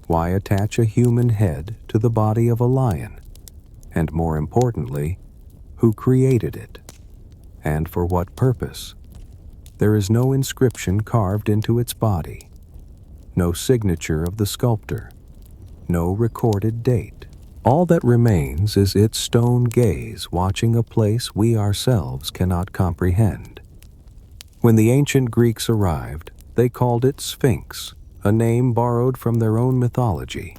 Why attach a human head to the body of a lion? And more importantly, who created it? And for what purpose? There is no inscription carved into its body, no signature of the sculptor, no recorded date. All that remains is its stone gaze watching a place we ourselves cannot comprehend. When the ancient Greeks arrived, they called it Sphinx, a name borrowed from their own mythology,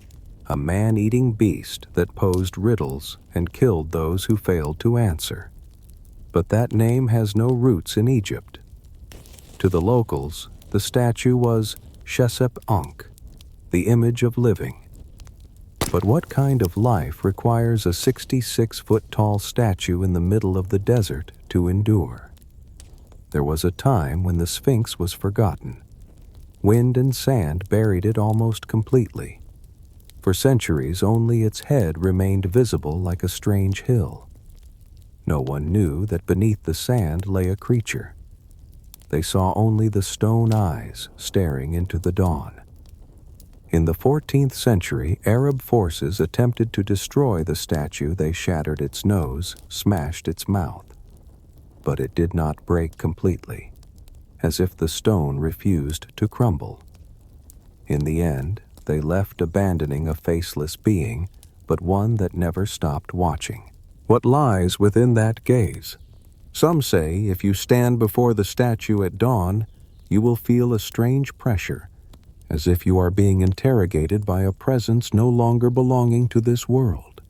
a man-eating beast that posed riddles and killed those who failed to answer. But that name has no roots in Egypt. To the locals, the statue was Shesep-Ankh, the image of living. But what kind of life requires a 66-foot-tall statue in the middle of the desert to endure? There was a time when the Sphinx was forgotten. Wind and sand buried it almost completely. For centuries, only its head remained visible like a strange hill. No one knew that beneath the sand lay a creature. They saw only the stone eyes staring into the dawn. In the 14th century, Arab forces attempted to destroy the statue. They shattered its nose, smashed its mouth. But it did not break completely, as if the stone refused to crumble. In the end, they left abandoning a faceless being, but one that never stopped watching. What lies within that gaze? Some say if you stand before the statue at dawn, you will feel a strange pressure, as if you are being interrogated by a presence no longer belonging to this world.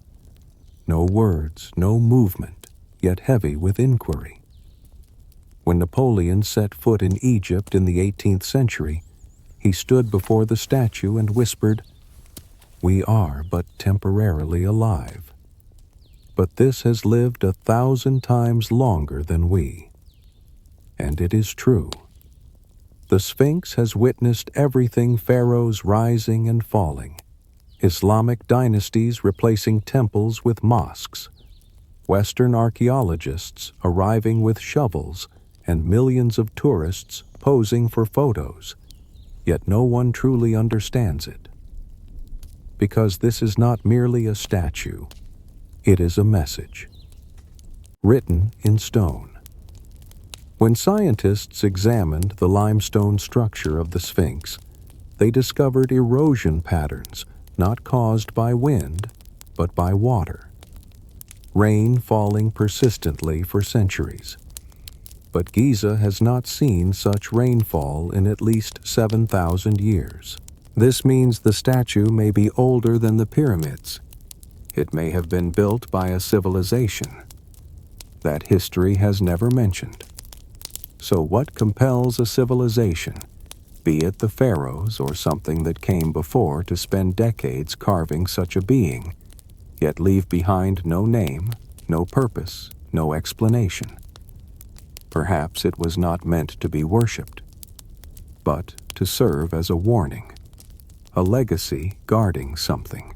No words, no movement, yet heavy with inquiry. When Napoleon set foot in Egypt in the 18th century, he stood before the statue and whispered, "We are but temporarily alive. But this has lived 1,000 times longer than we." And it is true. The Sphinx has witnessed everything: pharaohs rising and falling, Islamic dynasties replacing temples with mosques, Western archaeologists arriving with shovels, and millions of tourists posing for photos, yet no one truly understands it. Because this is not merely a statue, it is a message, written in stone. When scientists examined the limestone structure of the Sphinx, they discovered erosion patterns not caused by wind, but by water. Rain falling persistently for centuries. But Giza has not seen such rainfall in at least 7,000 years. This means the statue may be older than the pyramids. It may have been built by a civilization that history has never mentioned. So what compels a civilization, be it the pharaohs or something that came before, to spend decades carving such a being, yet leave behind no name, no purpose, no explanation? Perhaps it was not meant to be worshipped, but to serve as a warning, a legacy guarding something.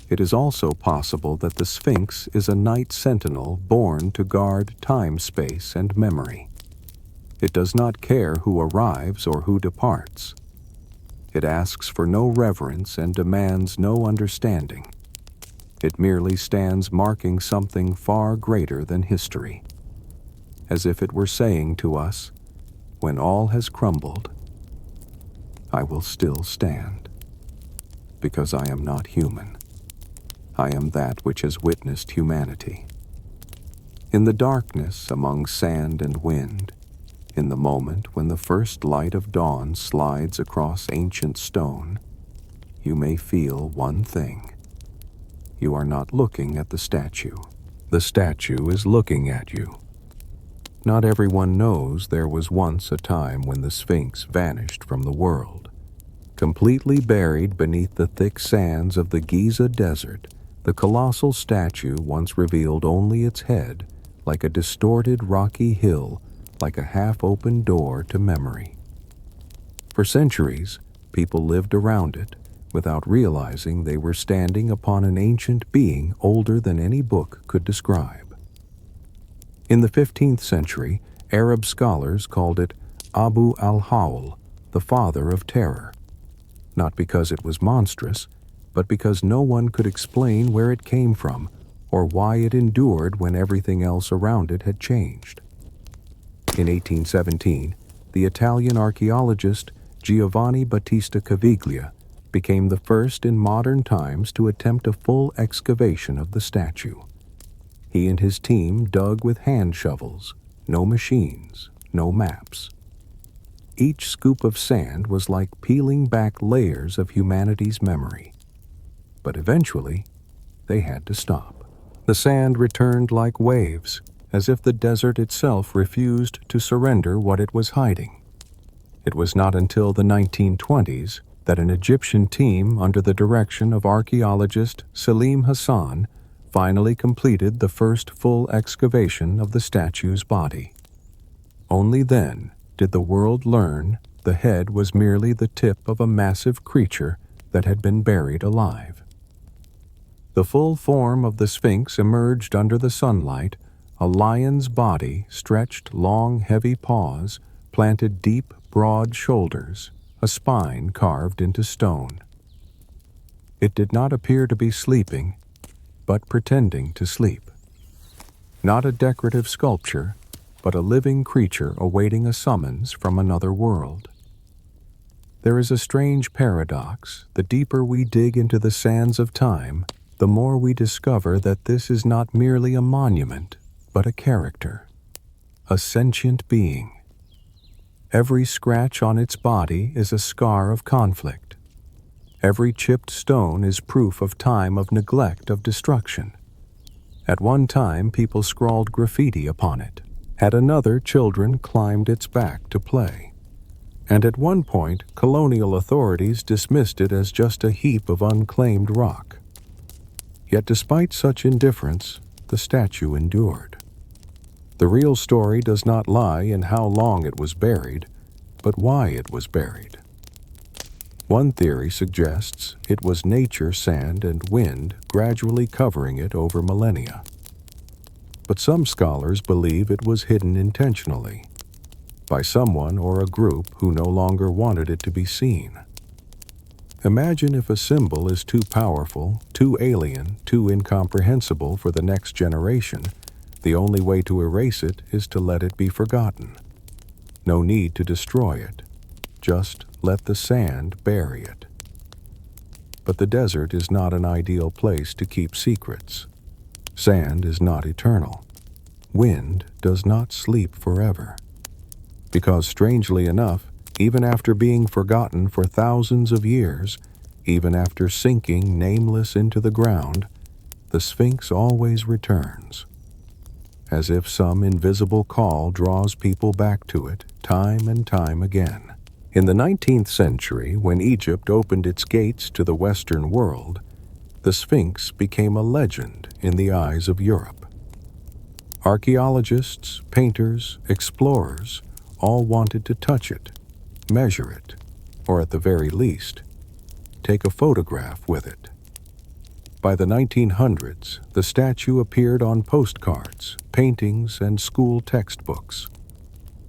It is also possible that the Sphinx is a night sentinel born to guard time, space, and memory. It does not care who arrives or who departs. It asks for no reverence and demands no understanding. It merely stands marking something far greater than history, as if it were saying to us, when all has crumbled, I will still stand, because I am not human. I am that which has witnessed humanity. In the darkness among sand and wind, in the moment when the first light of dawn slides across ancient stone, you may feel one thing. You are not looking at the statue. The statue is looking at you. Not everyone knows there was once a time when the Sphinx vanished from the world. Completely buried beneath the thick sands of the Giza Desert, the colossal statue once revealed only its head, like a distorted rocky hill, like a half-open door to memory. For centuries, people lived around it, without realizing they were standing upon an ancient being older than any book could describe. In the 15th century, Arab scholars called it Abu al-Hawl, the father of terror, not because it was monstrous, but because no one could explain where it came from or why it endured when everything else around it had changed. In 1817, the Italian archaeologist Giovanni Battista Caviglia became the first in modern times to attempt a full excavation of the statue. He and his team dug with hand shovels, no machines, no maps. Each scoop of sand was like peeling back layers of humanity's memory. But eventually, they had to stop. The sand returned like waves, as if the desert itself refused to surrender what it was hiding. It was not until the 1920s that an Egyptian team under the direction of archaeologist Salim Hassan finally completed the first full excavation of the statue's body. Only then did the world learn the head was merely the tip of a massive creature that had been buried alive. The full form of the Sphinx emerged under the sunlight, a lion's body, stretched long, heavy paws, planted deep, broad shoulders, a spine carved into stone. It did not appear to be sleeping, but pretending to sleep. Not a decorative sculpture, but a living creature awaiting a summons from another world. There is a strange paradox. The deeper we dig into the sands of time, the more we discover that this is not merely a monument, but a character, a sentient being. Every scratch on its body is a scar of conflict. Every chipped stone is proof of time of neglect, of destruction. At one time, people scrawled graffiti upon it. At another, children climbed its back to play. And at one point, colonial authorities dismissed it as just a heap of unclaimed rock. Yet despite such indifference, the statue endured. The real story does not lie in how long it was buried, but why it was buried. One theory suggests it was nature, sand, and wind gradually covering it over millennia. But some scholars believe it was hidden intentionally, by someone or a group who no longer wanted it to be seen. Imagine if a symbol is too powerful, too alien, too incomprehensible for the next generation. The only way to erase it is to let it be forgotten. No need to destroy it. Just let the sand bury it. But the desert is not an ideal place to keep secrets. Sand is not eternal. Wind does not sleep forever. Because strangely enough, even after being forgotten for thousands of years, even after sinking nameless into the ground, the Sphinx always returns. As if some invisible call draws people back to it time and time again. In the 19th century, when Egypt opened its gates to the Western world, the Sphinx became a legend in the eyes of Europe. Archaeologists, painters, explorers all wanted to touch it, measure it, or at the very least, take a photograph with it. By the 1900s, the statue appeared on postcards, paintings, and school textbooks.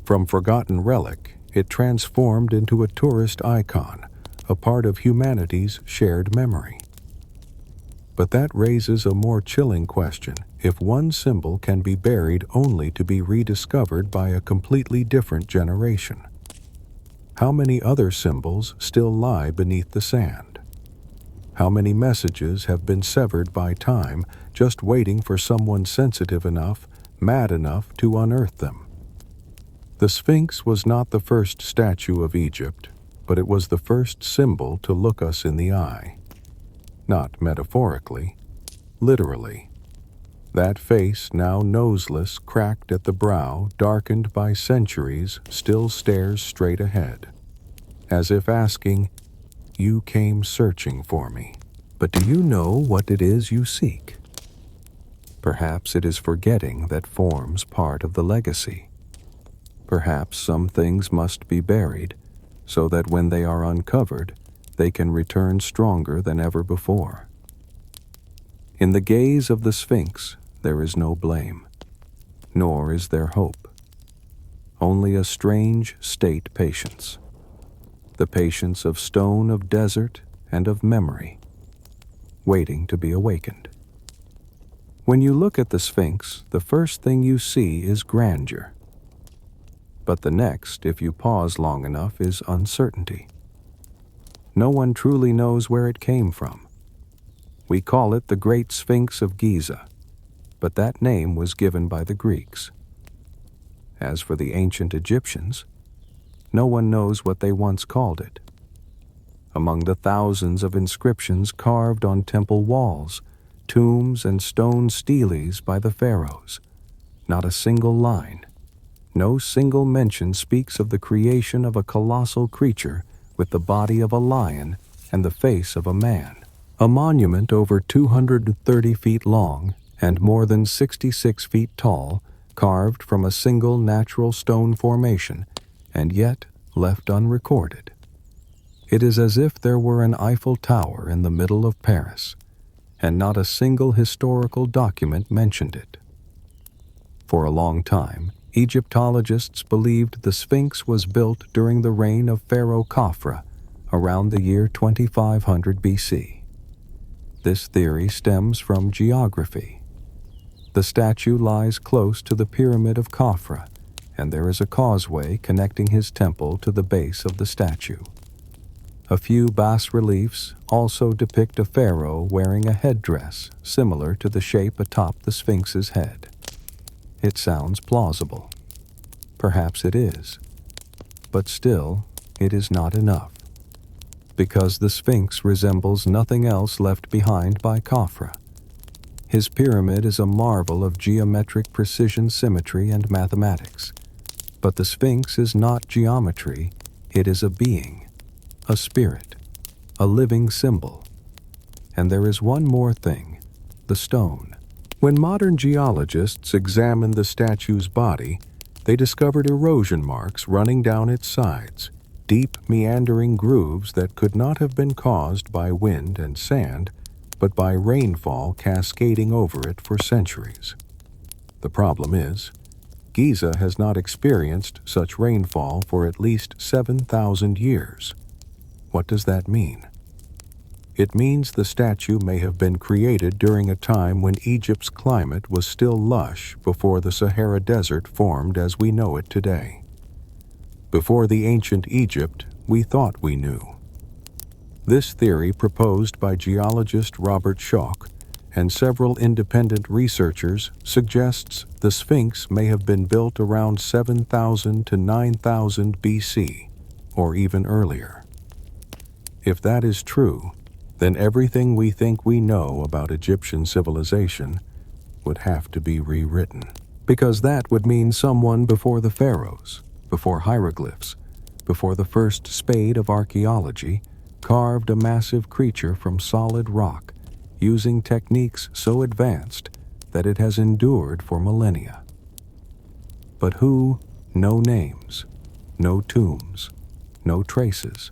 From forgotten relic, it transformed into a tourist icon, a part of humanity's shared memory. But that raises a more chilling question. If one symbol can be buried only to be rediscovered by a completely different generation, how many other symbols still lie beneath the sand? How many messages have been severed by time, just waiting for someone sensitive enough, mad enough to unearth them? The Sphinx was not the first statue of Egypt, but it was the first symbol to look us in the eye. Not metaphorically, literally. That face, now noseless, cracked at the brow, darkened by centuries, still stares straight ahead, as if asking, "You came searching for me, but do you know what it is you seek?" Perhaps it is forgetting that forms part of the legacy. Perhaps some things must be buried, so that when they are uncovered, they can return stronger than ever before. In the gaze of the Sphinx, there is no blame, nor is there hope. Only a strange state patience. The patience of stone, of desert, and of memory, waiting to be awakened. When you look at the Sphinx, the first thing you see is grandeur. But the next, if you pause long enough, is uncertainty. No one truly knows where it came from. We call it the Great Sphinx of Giza, but that name was given by the Greeks. As for the ancient Egyptians, no one knows what they once called it. Among the thousands of inscriptions carved on temple walls, tombs, and stone steles by the pharaohs, not a single line, no single mention speaks of the creation of a colossal creature with the body of a lion and the face of a man. A monument over 230 feet long and more than 66 feet tall, carved from a single natural stone formation, and yet left unrecorded. It is as if there were an Eiffel Tower in the middle of Paris, and not a single historical document mentioned it. For a long time, Egyptologists believed the Sphinx was built during the reign of Pharaoh Khafra, around the year 2500 BC. This theory stems from geography. The statue lies close to the Pyramid of Khafra, and there is a causeway connecting his temple to the base of the statue. A few bas-reliefs also depict a pharaoh wearing a headdress similar to the shape atop the Sphinx's head. It sounds plausible. Perhaps it is. But still, it is not enough. Because the Sphinx resembles nothing else left behind by Khafra. His pyramid is a marvel of geometric precision, symmetry, and mathematics. But the Sphinx is not geometry, it is a being, a spirit, a living symbol. And there is one more thing, the stone. When modern geologists examined the statue's body, they discovered erosion marks running down its sides, deep meandering grooves that could not have been caused by wind and sand, but by rainfall cascading over it for centuries. The problem is, Giza has not experienced such rainfall for at least 7,000 years. What does that mean? It means the statue may have been created during a time when Egypt's climate was still lush before the Sahara Desert formed as we know it today. Before the ancient Egypt, we thought we knew. This theory, proposed by geologist Robert Schoch and several independent researchers, suggests the Sphinx may have been built around 7,000 to 9,000 BC, or even earlier. If that is true, then everything we think we know about Egyptian civilization would have to be rewritten. Because that would mean someone before the pharaohs, before hieroglyphs, before the first spade of archaeology, carved a massive creature from solid rock, using techniques so advanced that it has endured for millennia. But who? No names, no tombs, no traces.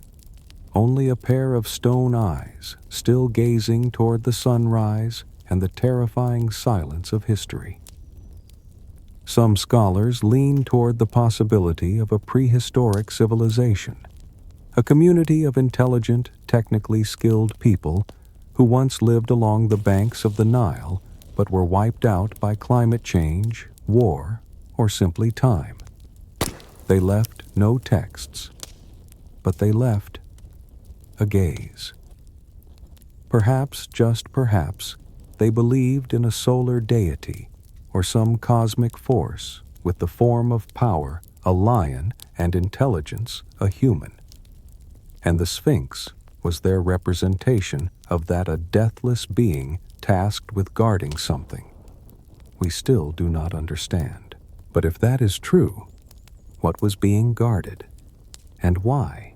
Only a pair of stone eyes, still gazing toward the sunrise and the terrifying silence of history. Some scholars lean toward the possibility of a prehistoric civilization, a community of intelligent, technically skilled people who once lived along the banks of the Nile but were wiped out by climate change, war, or simply time. They left no texts, but they left a gaze. Perhaps, just perhaps, they believed in a solar deity or some cosmic force with the form of power, a lion, and intelligence, a human. And the Sphinx was their representation of that, a deathless being tasked with guarding something. We still do not understand. But if that is true, what was being guarded? And why?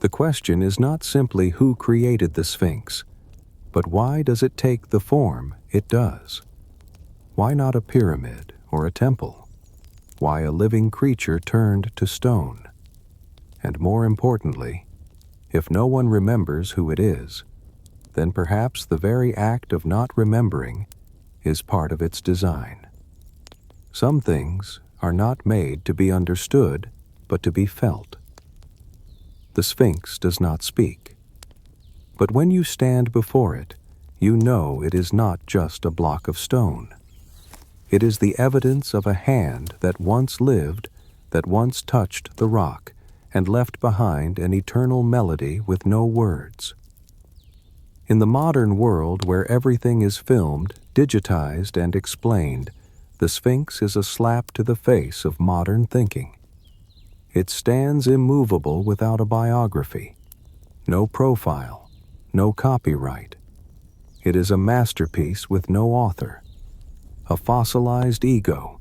The question is not simply who created the Sphinx, but why does it take the form it does? Why not a pyramid or a temple? Why a living creature turned to stone? And more importantly, if no one remembers who it is, then perhaps the very act of not remembering is part of its design. Some things are not made to be understood, but to be felt. The Sphinx does not speak. But when you stand before it, you know it is not just a block of stone. It is the evidence of a hand that once lived, that once touched the rock, and left behind an eternal melody with no words. In the modern world where everything is filmed, digitized, and explained, the Sphinx is a slap to the face of modern thinking. It stands immovable without a biography, no profile, no copyright. It is a masterpiece with no author, a fossilized ego,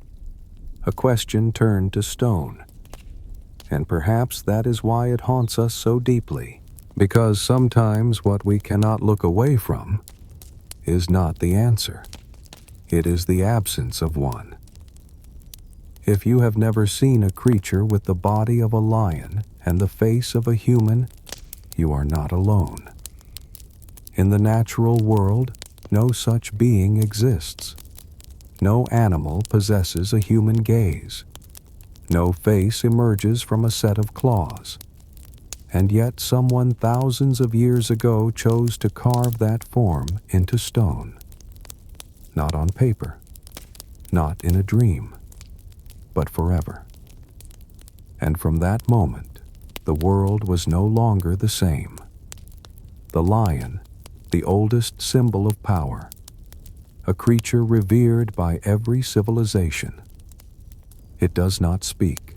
a question turned to stone. And perhaps that is why it haunts us so deeply, because sometimes what we cannot look away from is not the answer. It is the absence of one. If you have never seen a creature with the body of a lion and the face of a human, you are not alone. In the natural world, no such being exists. No animal possesses a human gaze. No face emerges from a set of claws. And yet someone thousands of years ago chose to carve that form into stone. Not on paper, not in a dream, but forever. And from that moment, the world was no longer the same. The lion, the oldest symbol of power, a creature revered by every civilization. It does not speak,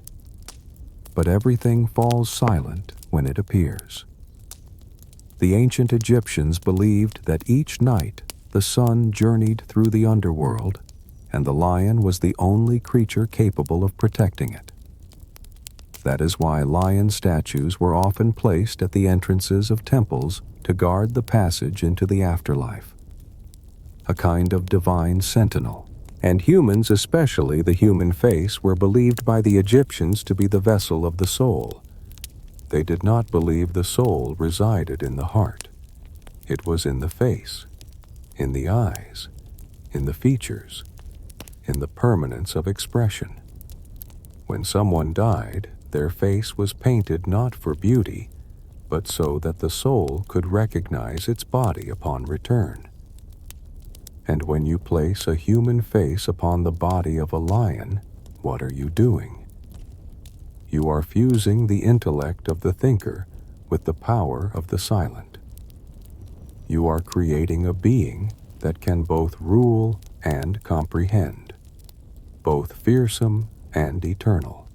but everything falls silent when it appears. The ancient Egyptians believed that each night the sun journeyed through the underworld, and the lion was the only creature capable of protecting it. That is why lion statues were often placed at the entrances of temples to guard the passage into the afterlife. A kind of divine sentinel. And humans, especially the human face, were believed by the Egyptians to be the vessel of the soul. They did not believe the soul resided in the heart. It was in the face, in the eyes, in the features, in the permanence of expression. When someone died, their face was painted not for beauty, but so that the soul could recognize its body upon return. And when you place a human face upon the body of a lion, what are you doing? You are fusing the intellect of the thinker with the power of the silent. You are creating a being that can both rule and comprehend, both fearsome and eternal.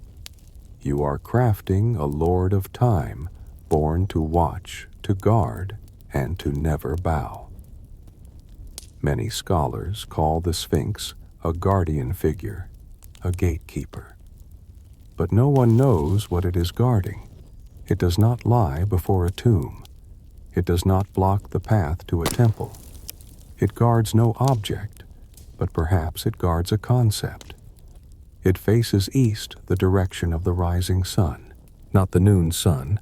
You are crafting a lord of time, born to watch, to guard, and to never bow. Many scholars call the Sphinx a guardian figure, a gatekeeper. But no one knows what it is guarding. It does not lie before a tomb. It does not block the path to a temple. It guards no object, but perhaps it guards a concept. It faces east, the direction of the rising sun, not the noon sun,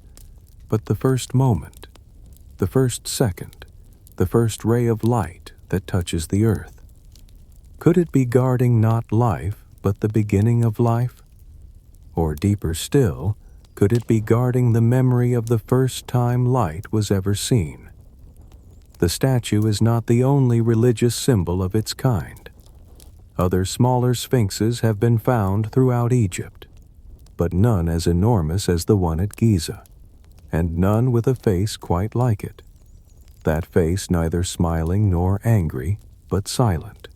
but the first moment, the first second, the first ray of light that touches the earth. Could it be guarding not life, but the beginning of life? Or deeper still, could it be guarding the memory of the first time light was ever seen? The statue is not the only religious symbol of its kind. Other smaller sphinxes have been found throughout Egypt, but none as enormous as the one at Giza, and none with a face quite like it. That face neither smiling nor angry, but silent.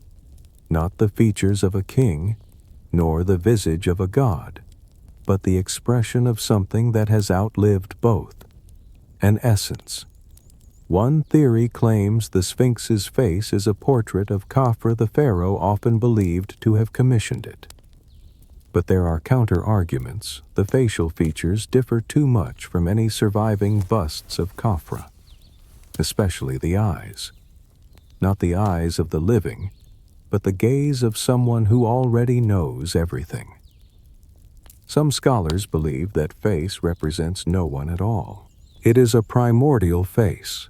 Not the features of a king, nor the visage of a god, but the expression of something that has outlived both, an essence. One theory claims the Sphinx's face is a portrait of Khafra the pharaoh often believed to have commissioned it. But there are counter-arguments. The facial features differ too much from any surviving busts of Khafra, especially the eyes. Not the eyes of the living, but the gaze of someone who already knows everything. Some scholars believe that face represents no one at all. It is a primordial face,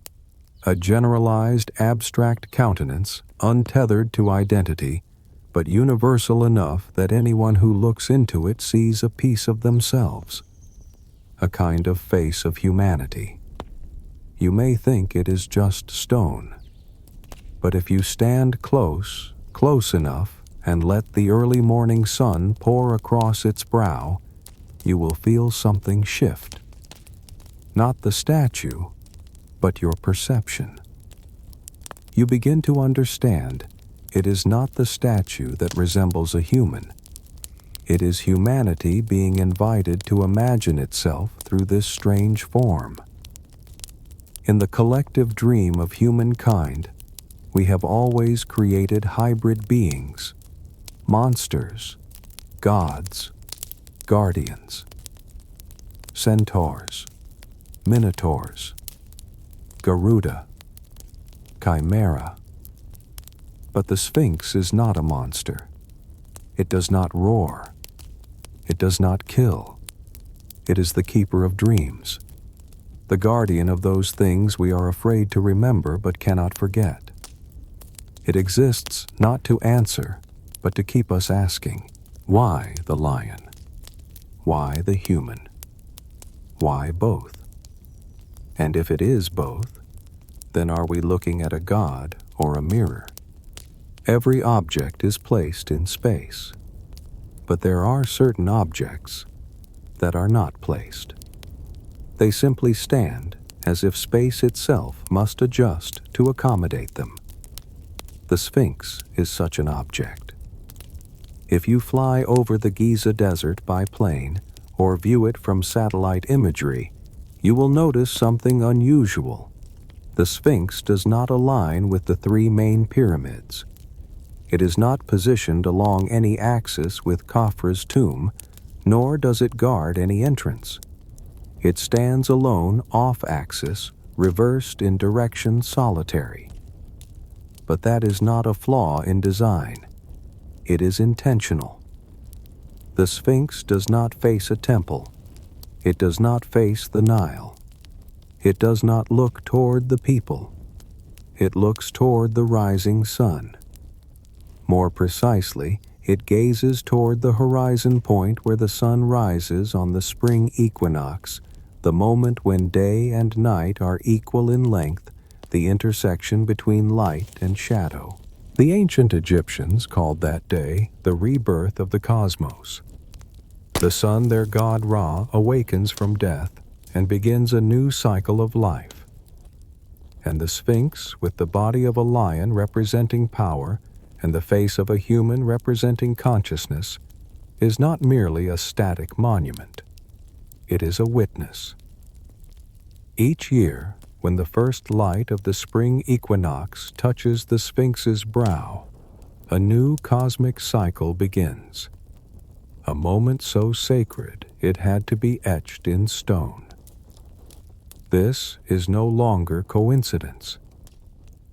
a generalized abstract countenance untethered to identity, but universal enough that anyone who looks into it sees a piece of themselves, a kind of face of humanity. You may think it is just stone, but if you stand close enough, and let the early morning sun pour across its brow, you will feel something shift. Not the statue, but your perception. You begin to understand it is not the statue that resembles a human. It is humanity being invited to imagine itself through this strange form. In the collective dream of humankind, we have always created hybrid beings, monsters, gods, guardians, centaurs, minotaurs, Garuda, chimera. But the Sphinx is not a monster. It does not roar. It does not kill. It is the keeper of dreams. the guardian of those things we are afraid to remember but cannot forget. It exists not to answer, but to keep us asking, why the lion? Why the human? Why both? And if it is both, then are we looking at a god or a mirror? Every object is placed in space, but there are certain objects that are not placed. They simply stand as if space itself must adjust to accommodate them. The Sphinx is such an object. If you fly over the Giza Desert by plane or view it from satellite imagery, you will notice something unusual. The Sphinx does not align with the three main pyramids. It is not positioned along any axis with Khafra's tomb, nor does it guard any entrance. It stands alone off-axis, reversed in direction solitary. But that is not a flaw in design. It is intentional. The Sphinx does not face a temple. It does not face the Nile. It does not look toward the people. It looks toward the rising sun. More precisely, it gazes toward the horizon point where the sun rises on the spring equinox, the moment when day and night are equal in length, the intersection between light and shadow. The ancient Egyptians called that day the rebirth of the cosmos. The sun, their god Ra, awakens from death and begins a new cycle of life. And the Sphinx, with the body of a lion representing power and the face of a human representing consciousness, is not merely a static monument. It is a witness. Each year, when the first light of the spring equinox touches the Sphinx's brow, a new cosmic cycle begins. A moment so sacred it had to be etched in stone. This is no longer coincidence.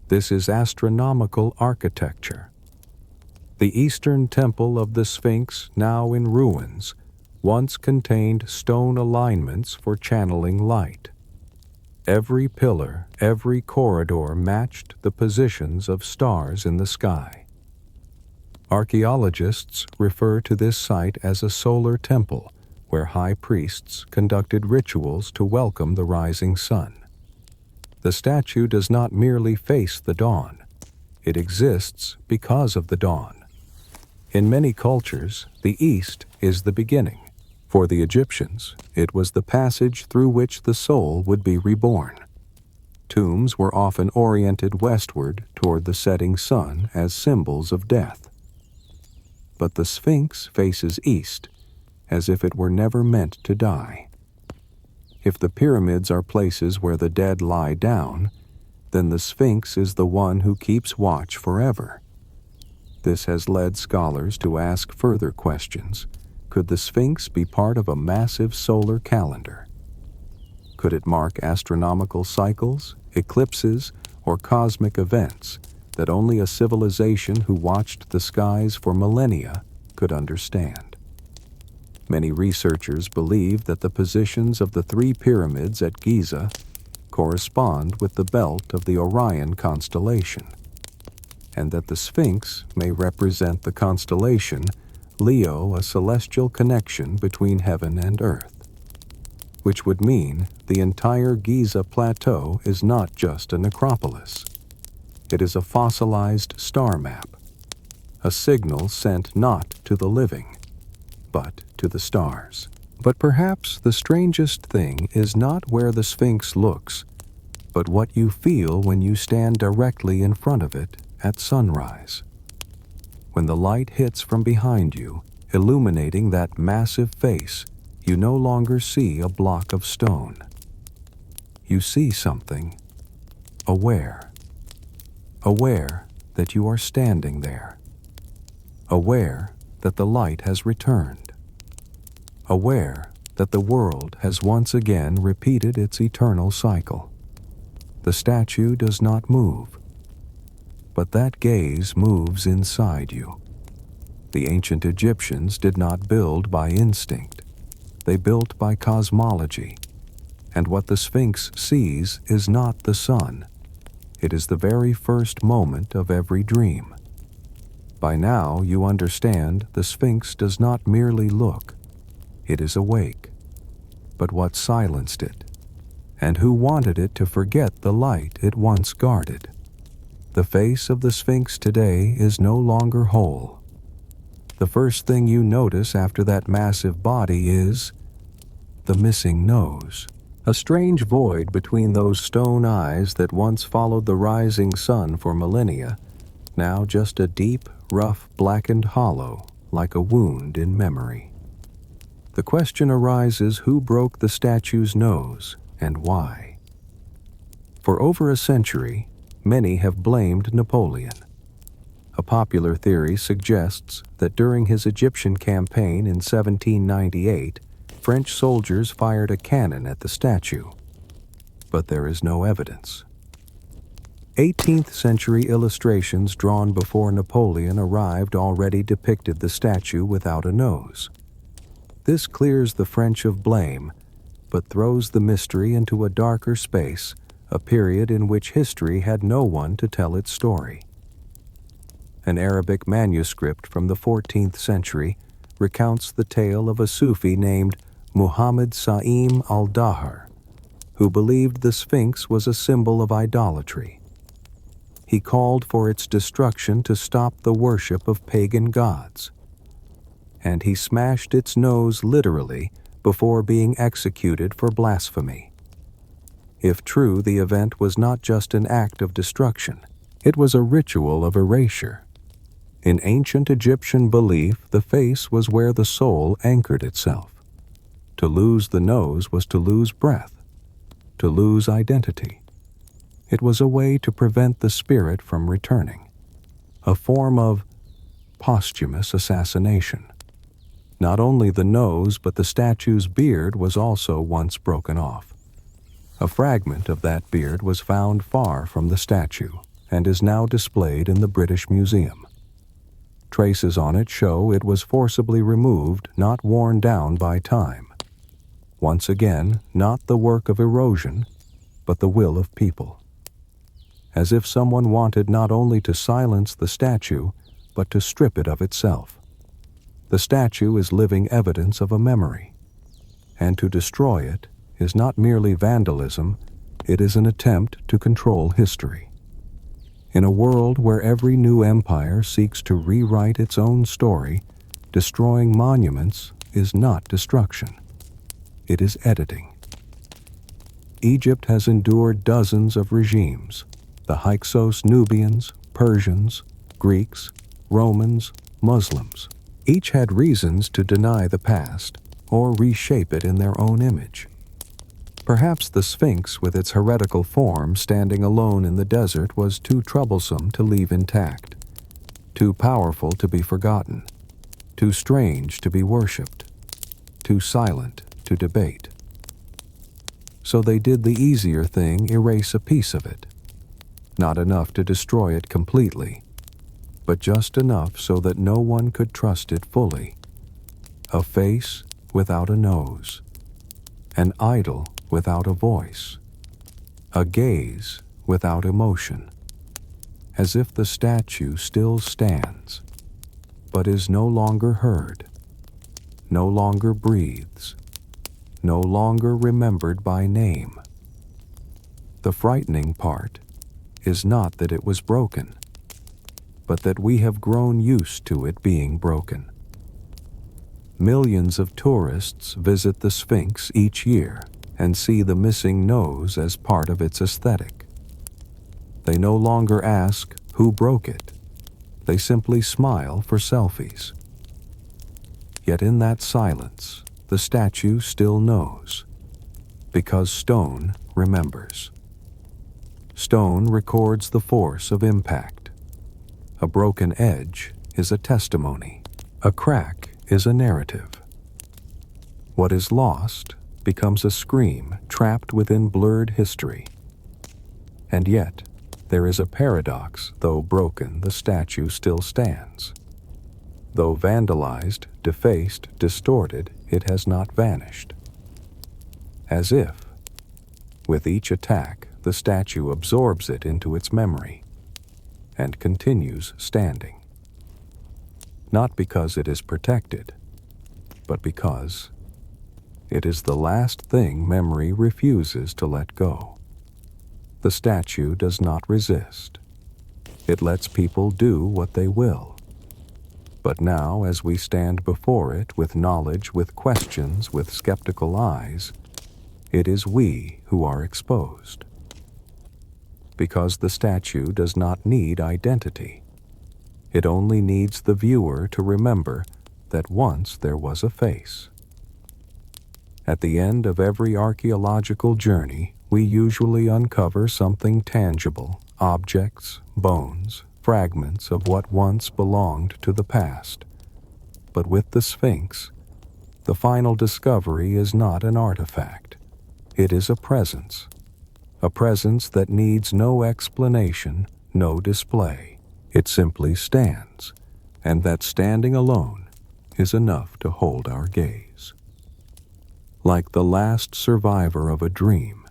This is astronomical architecture. The eastern temple of the Sphinx, now in ruins, once contained stone alignments for channeling light. Every pillar, every corridor matched the positions of stars in the sky. Archaeologists refer to this site as a solar temple, where high priests conducted rituals to welcome the rising sun. The statue does not merely face the dawn. It exists because of the dawn. In many cultures, the East is the beginning. For the Egyptians, it was the passage through which the soul would be reborn. Tombs were often oriented westward toward the setting sun as symbols of death. But the Sphinx faces east, as if it were never meant to die. If the pyramids are places where the dead lie down, then the Sphinx is the one who keeps watch forever. This has led scholars to ask further questions. Could the Sphinx be part of a massive solar calendar? Could it mark astronomical cycles, eclipses, or cosmic events that only a civilization who watched the skies for millennia could understand? Many researchers believe that the positions of the three pyramids at Giza correspond with the belt of the Orion constellation, and that the Sphinx may represent the constellation Leo, a celestial connection between heaven and earth, which would mean the entire Giza plateau is not just a necropolis. It is a fossilized star map, a signal sent not to the living, but to the stars. But perhaps the strangest thing is not where the Sphinx looks, but what you feel when you stand directly in front of it at sunrise. When the light hits from behind you, illuminating that massive face, you no longer see a block of stone. You see something, aware that you are standing there, aware that the light has returned, aware that the world has once again repeated its eternal cycle. The statue does not move, but that gaze moves inside you. The ancient Egyptians did not build by instinct. They built by cosmology. And what the Sphinx sees is not the sun. It is the very first moment of every dream. By now you understand the Sphinx does not merely look. It is awake. But what silenced it? And who wanted it to forget the light it once guarded? The face of the Sphinx today is no longer whole. The first thing you notice after that massive body is the missing nose. A strange void between those stone eyes that once followed the rising sun for millennia, now just a deep, rough, blackened hollow, like a wound in memory. The question arises, who broke the statue's nose and why? For over a century, many have blamed Napoleon. A popular theory suggests that during his Egyptian campaign in 1798, French soldiers fired a cannon at the statue. But there is no evidence. 18th century illustrations drawn before Napoleon arrived already depicted the statue without a nose. This clears the French of blame, but throws the mystery into a darker space, a period in which history had no one to tell its story. An Arabic manuscript from the 14th century recounts the tale of a Sufi named Muhammad Sa'im al-Dahar, who believed the Sphinx was a symbol of idolatry. He called for its destruction to stop the worship of pagan gods. And he smashed its nose literally before being executed for blasphemy. If true, the event was not just an act of destruction, it was a ritual of erasure. In ancient Egyptian belief, the face was where the soul anchored itself. To lose the nose was to lose breath, to lose identity. It was a way to prevent the spirit from returning, a form of posthumous assassination. Not only the nose, but the statue's beard was also once broken off. A fragment of that beard was found far from the statue and is now displayed in the British Museum. Traces on it show it was forcibly removed, not worn down by time. Once again, not the work of erosion, but the will of people. As if someone wanted not only to silence the statue, but to strip it of itself. The statue is living evidence of a memory, and to destroy it is not merely vandalism, it is an attempt to control history. In a world where every new empire seeks to rewrite its own story, destroying monuments is not destruction. It is editing. Egypt has endured dozens of regimes: the Hyksos Nubians, Persians, Greeks, Romans, Muslims. Each had reasons to deny the past or reshape it in their own image. Perhaps the Sphinx, with its heretical form standing alone in the desert, was too troublesome to leave intact, too powerful to be forgotten, too strange to be worshipped, too silent to debate. So they did the easier thing, erase a piece of it. Not enough to destroy it completely, but just enough so that no one could trust it fully. A face without a nose, an idol without a voice, a gaze without emotion, as if the statue still stands, but is no longer heard, no longer breathes, no longer remembered by name. The frightening part is not that it was broken, but that we have grown used to it being broken. Millions of tourists visit the Sphinx each year and see the missing nose as part of its aesthetic. They no longer ask who broke it. They simply smile for selfies. Yet in that silence, the statue still knows, because stone remembers. Stone records the force of impact. A broken edge is a testimony. A crack is a narrative. What is lost becomes a scream trapped within blurred history. And yet, there is a paradox. Though broken, the statue still stands. Though vandalized, defaced, distorted, it has not vanished. As if, With each attack, the statue absorbs it into its memory and continues standing. Not because it is protected, but because it is the last thing memory refuses to let go. The statue does not resist. It lets people do what they will. But now, as we stand before it with knowledge, with questions, with skeptical eyes, it is we who are exposed. Because the statue does not need identity. It only needs the viewer to remember that once there was a face. At the end of every archaeological journey, we usually uncover something tangible, objects, bones, fragments of what once belonged to the past. But with the Sphinx, the final discovery is not an artifact. It is a presence that needs no explanation, no display. It simply stands, and that standing alone is enough to hold our gaze. Like the last survivor of a dream,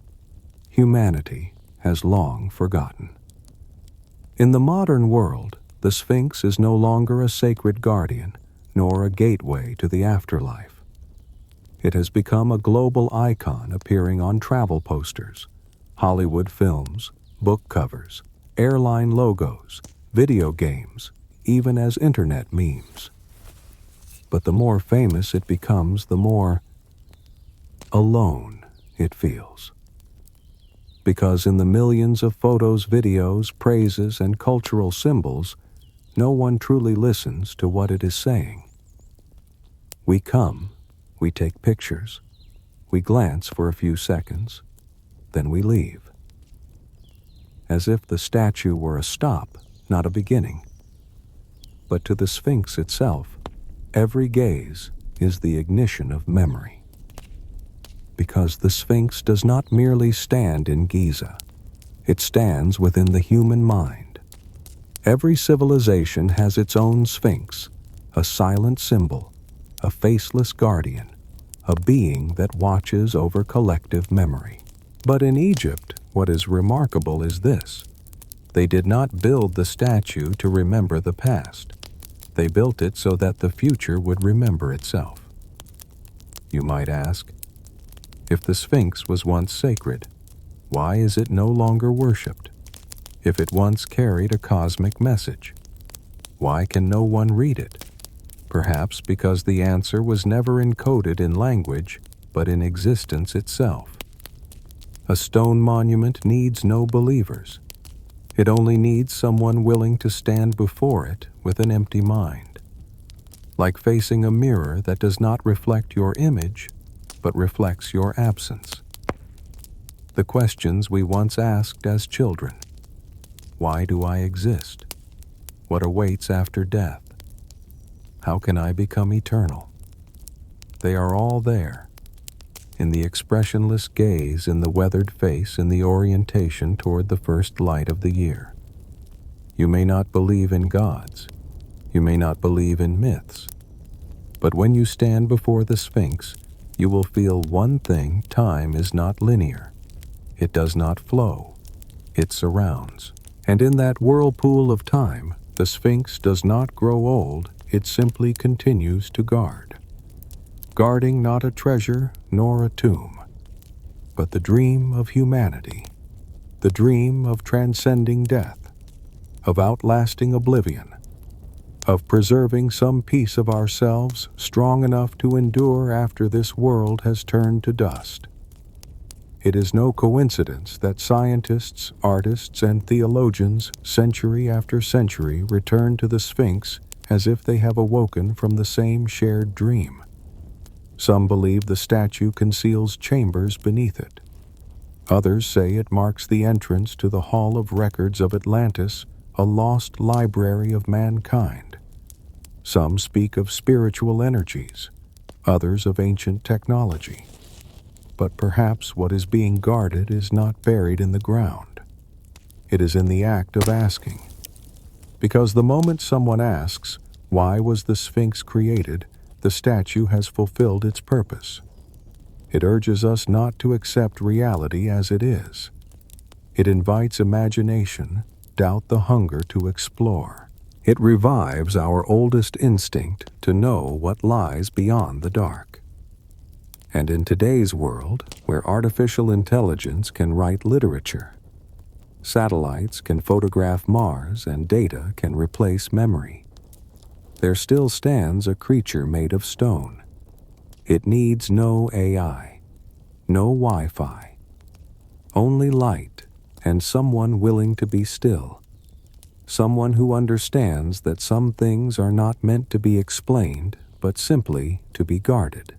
humanity has long forgotten. In the modern world, the Sphinx is no longer a sacred guardian, nor a gateway to the afterlife. It has become a global icon appearing on travel posters, Hollywood films, book covers, airline logos, video games, even as internet memes. But the more famous it becomes, the more alone it feels. Because in the millions of photos, videos, praises, and cultural symbols, no one truly listens to what it is saying. We come, we take pictures, we glance for a few seconds, then we leave. As if the statue were a stop, not a beginning. But to the Sphinx itself, every gaze is the ignition of memory. Because the Sphinx does not merely stand in Giza. It stands within the human mind. Every civilization has its own Sphinx, a silent symbol, a faceless guardian, a being that watches over collective memory. But in Egypt, what is remarkable is this. They did not build the statue to remember the past. They built it so that the future would remember itself. You might ask, if the Sphinx was once sacred, why is it no longer worshipped? If it once carried a cosmic message, why can no one read it? Perhaps because the answer was never encoded in language, but in existence itself. A stone monument needs no believers. It only needs someone willing to stand before it with an empty mind. Like facing a mirror that does not reflect your image, but reflects your absence. The questions we once asked as children. Why do I exist? What awaits after death? How can I become eternal? They are all there, in the expressionless gaze, in the weathered face, in the orientation toward the first light of the year. You may not believe in gods. You may not believe in myths. But when you stand before the Sphinx, you will feel one thing: time is not linear. It does not flow. It surrounds. And in that whirlpool of time, the Sphinx does not grow old, it simply continues to guard. Guarding not a treasure nor a tomb, but the dream of humanity, the dream of transcending death, of outlasting oblivion, of preserving some piece of ourselves strong enough to endure after this world has turned to dust. It is no coincidence that scientists, artists, and theologians, century after century, return to the Sphinx as if they have awoken from the same shared dream. Some believe the statue conceals chambers beneath it. Others say it marks the entrance to the Hall of Records of Atlantis, a lost library of mankind. Some speak of spiritual energies, others of ancient technology. But perhaps what is being guarded is not buried in the ground. It is in the act of asking. Because the moment someone asks, why was the Sphinx created, the statue has fulfilled its purpose. It urges us not to accept reality as it is. It invites imagination, doubt the hunger to explore. It revives our oldest instinct to know what lies beyond the dark. And in today's world, where artificial intelligence can write literature, satellites can photograph Mars, and data can replace memory, there still stands a creature made of stone. It needs no AI, no Wi-Fi, only light and someone willing to be still, someone who understands that some things are not meant to be explained, but simply to be guarded.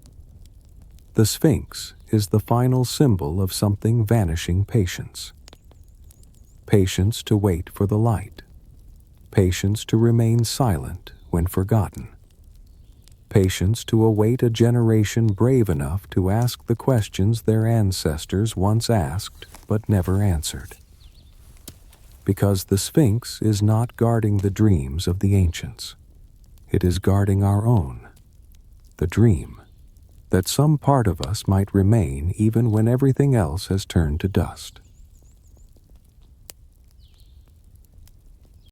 The Sphinx is the final symbol of something vanishing: patience. Patience to wait for the light. Patience to remain silent when forgotten. Patience to await a generation brave enough to ask the questions their ancestors once asked but never answered. Because the Sphinx is not guarding the dreams of the ancients. It is guarding our own, the dream that some part of us might remain even when everything else has turned to dust.